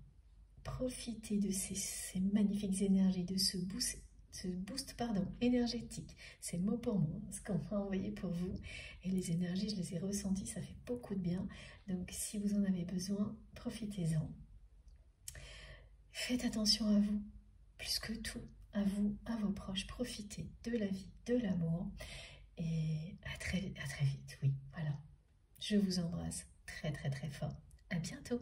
profitez de ces magnifiques énergies, de ce boost énergétique. C'est mot pour mot ce qu'on m'a envoyé pour vous. Et les énergies, je les ai ressenties, ça fait beaucoup de bien. Donc si vous en avez besoin, profitez-en. Faites attention à vous, plus que tout, à vous, à vos proches. Profitez de la vie, de l'amour. Et à très vite, oui, voilà. Je vous embrasse très très très fort. À bientôt.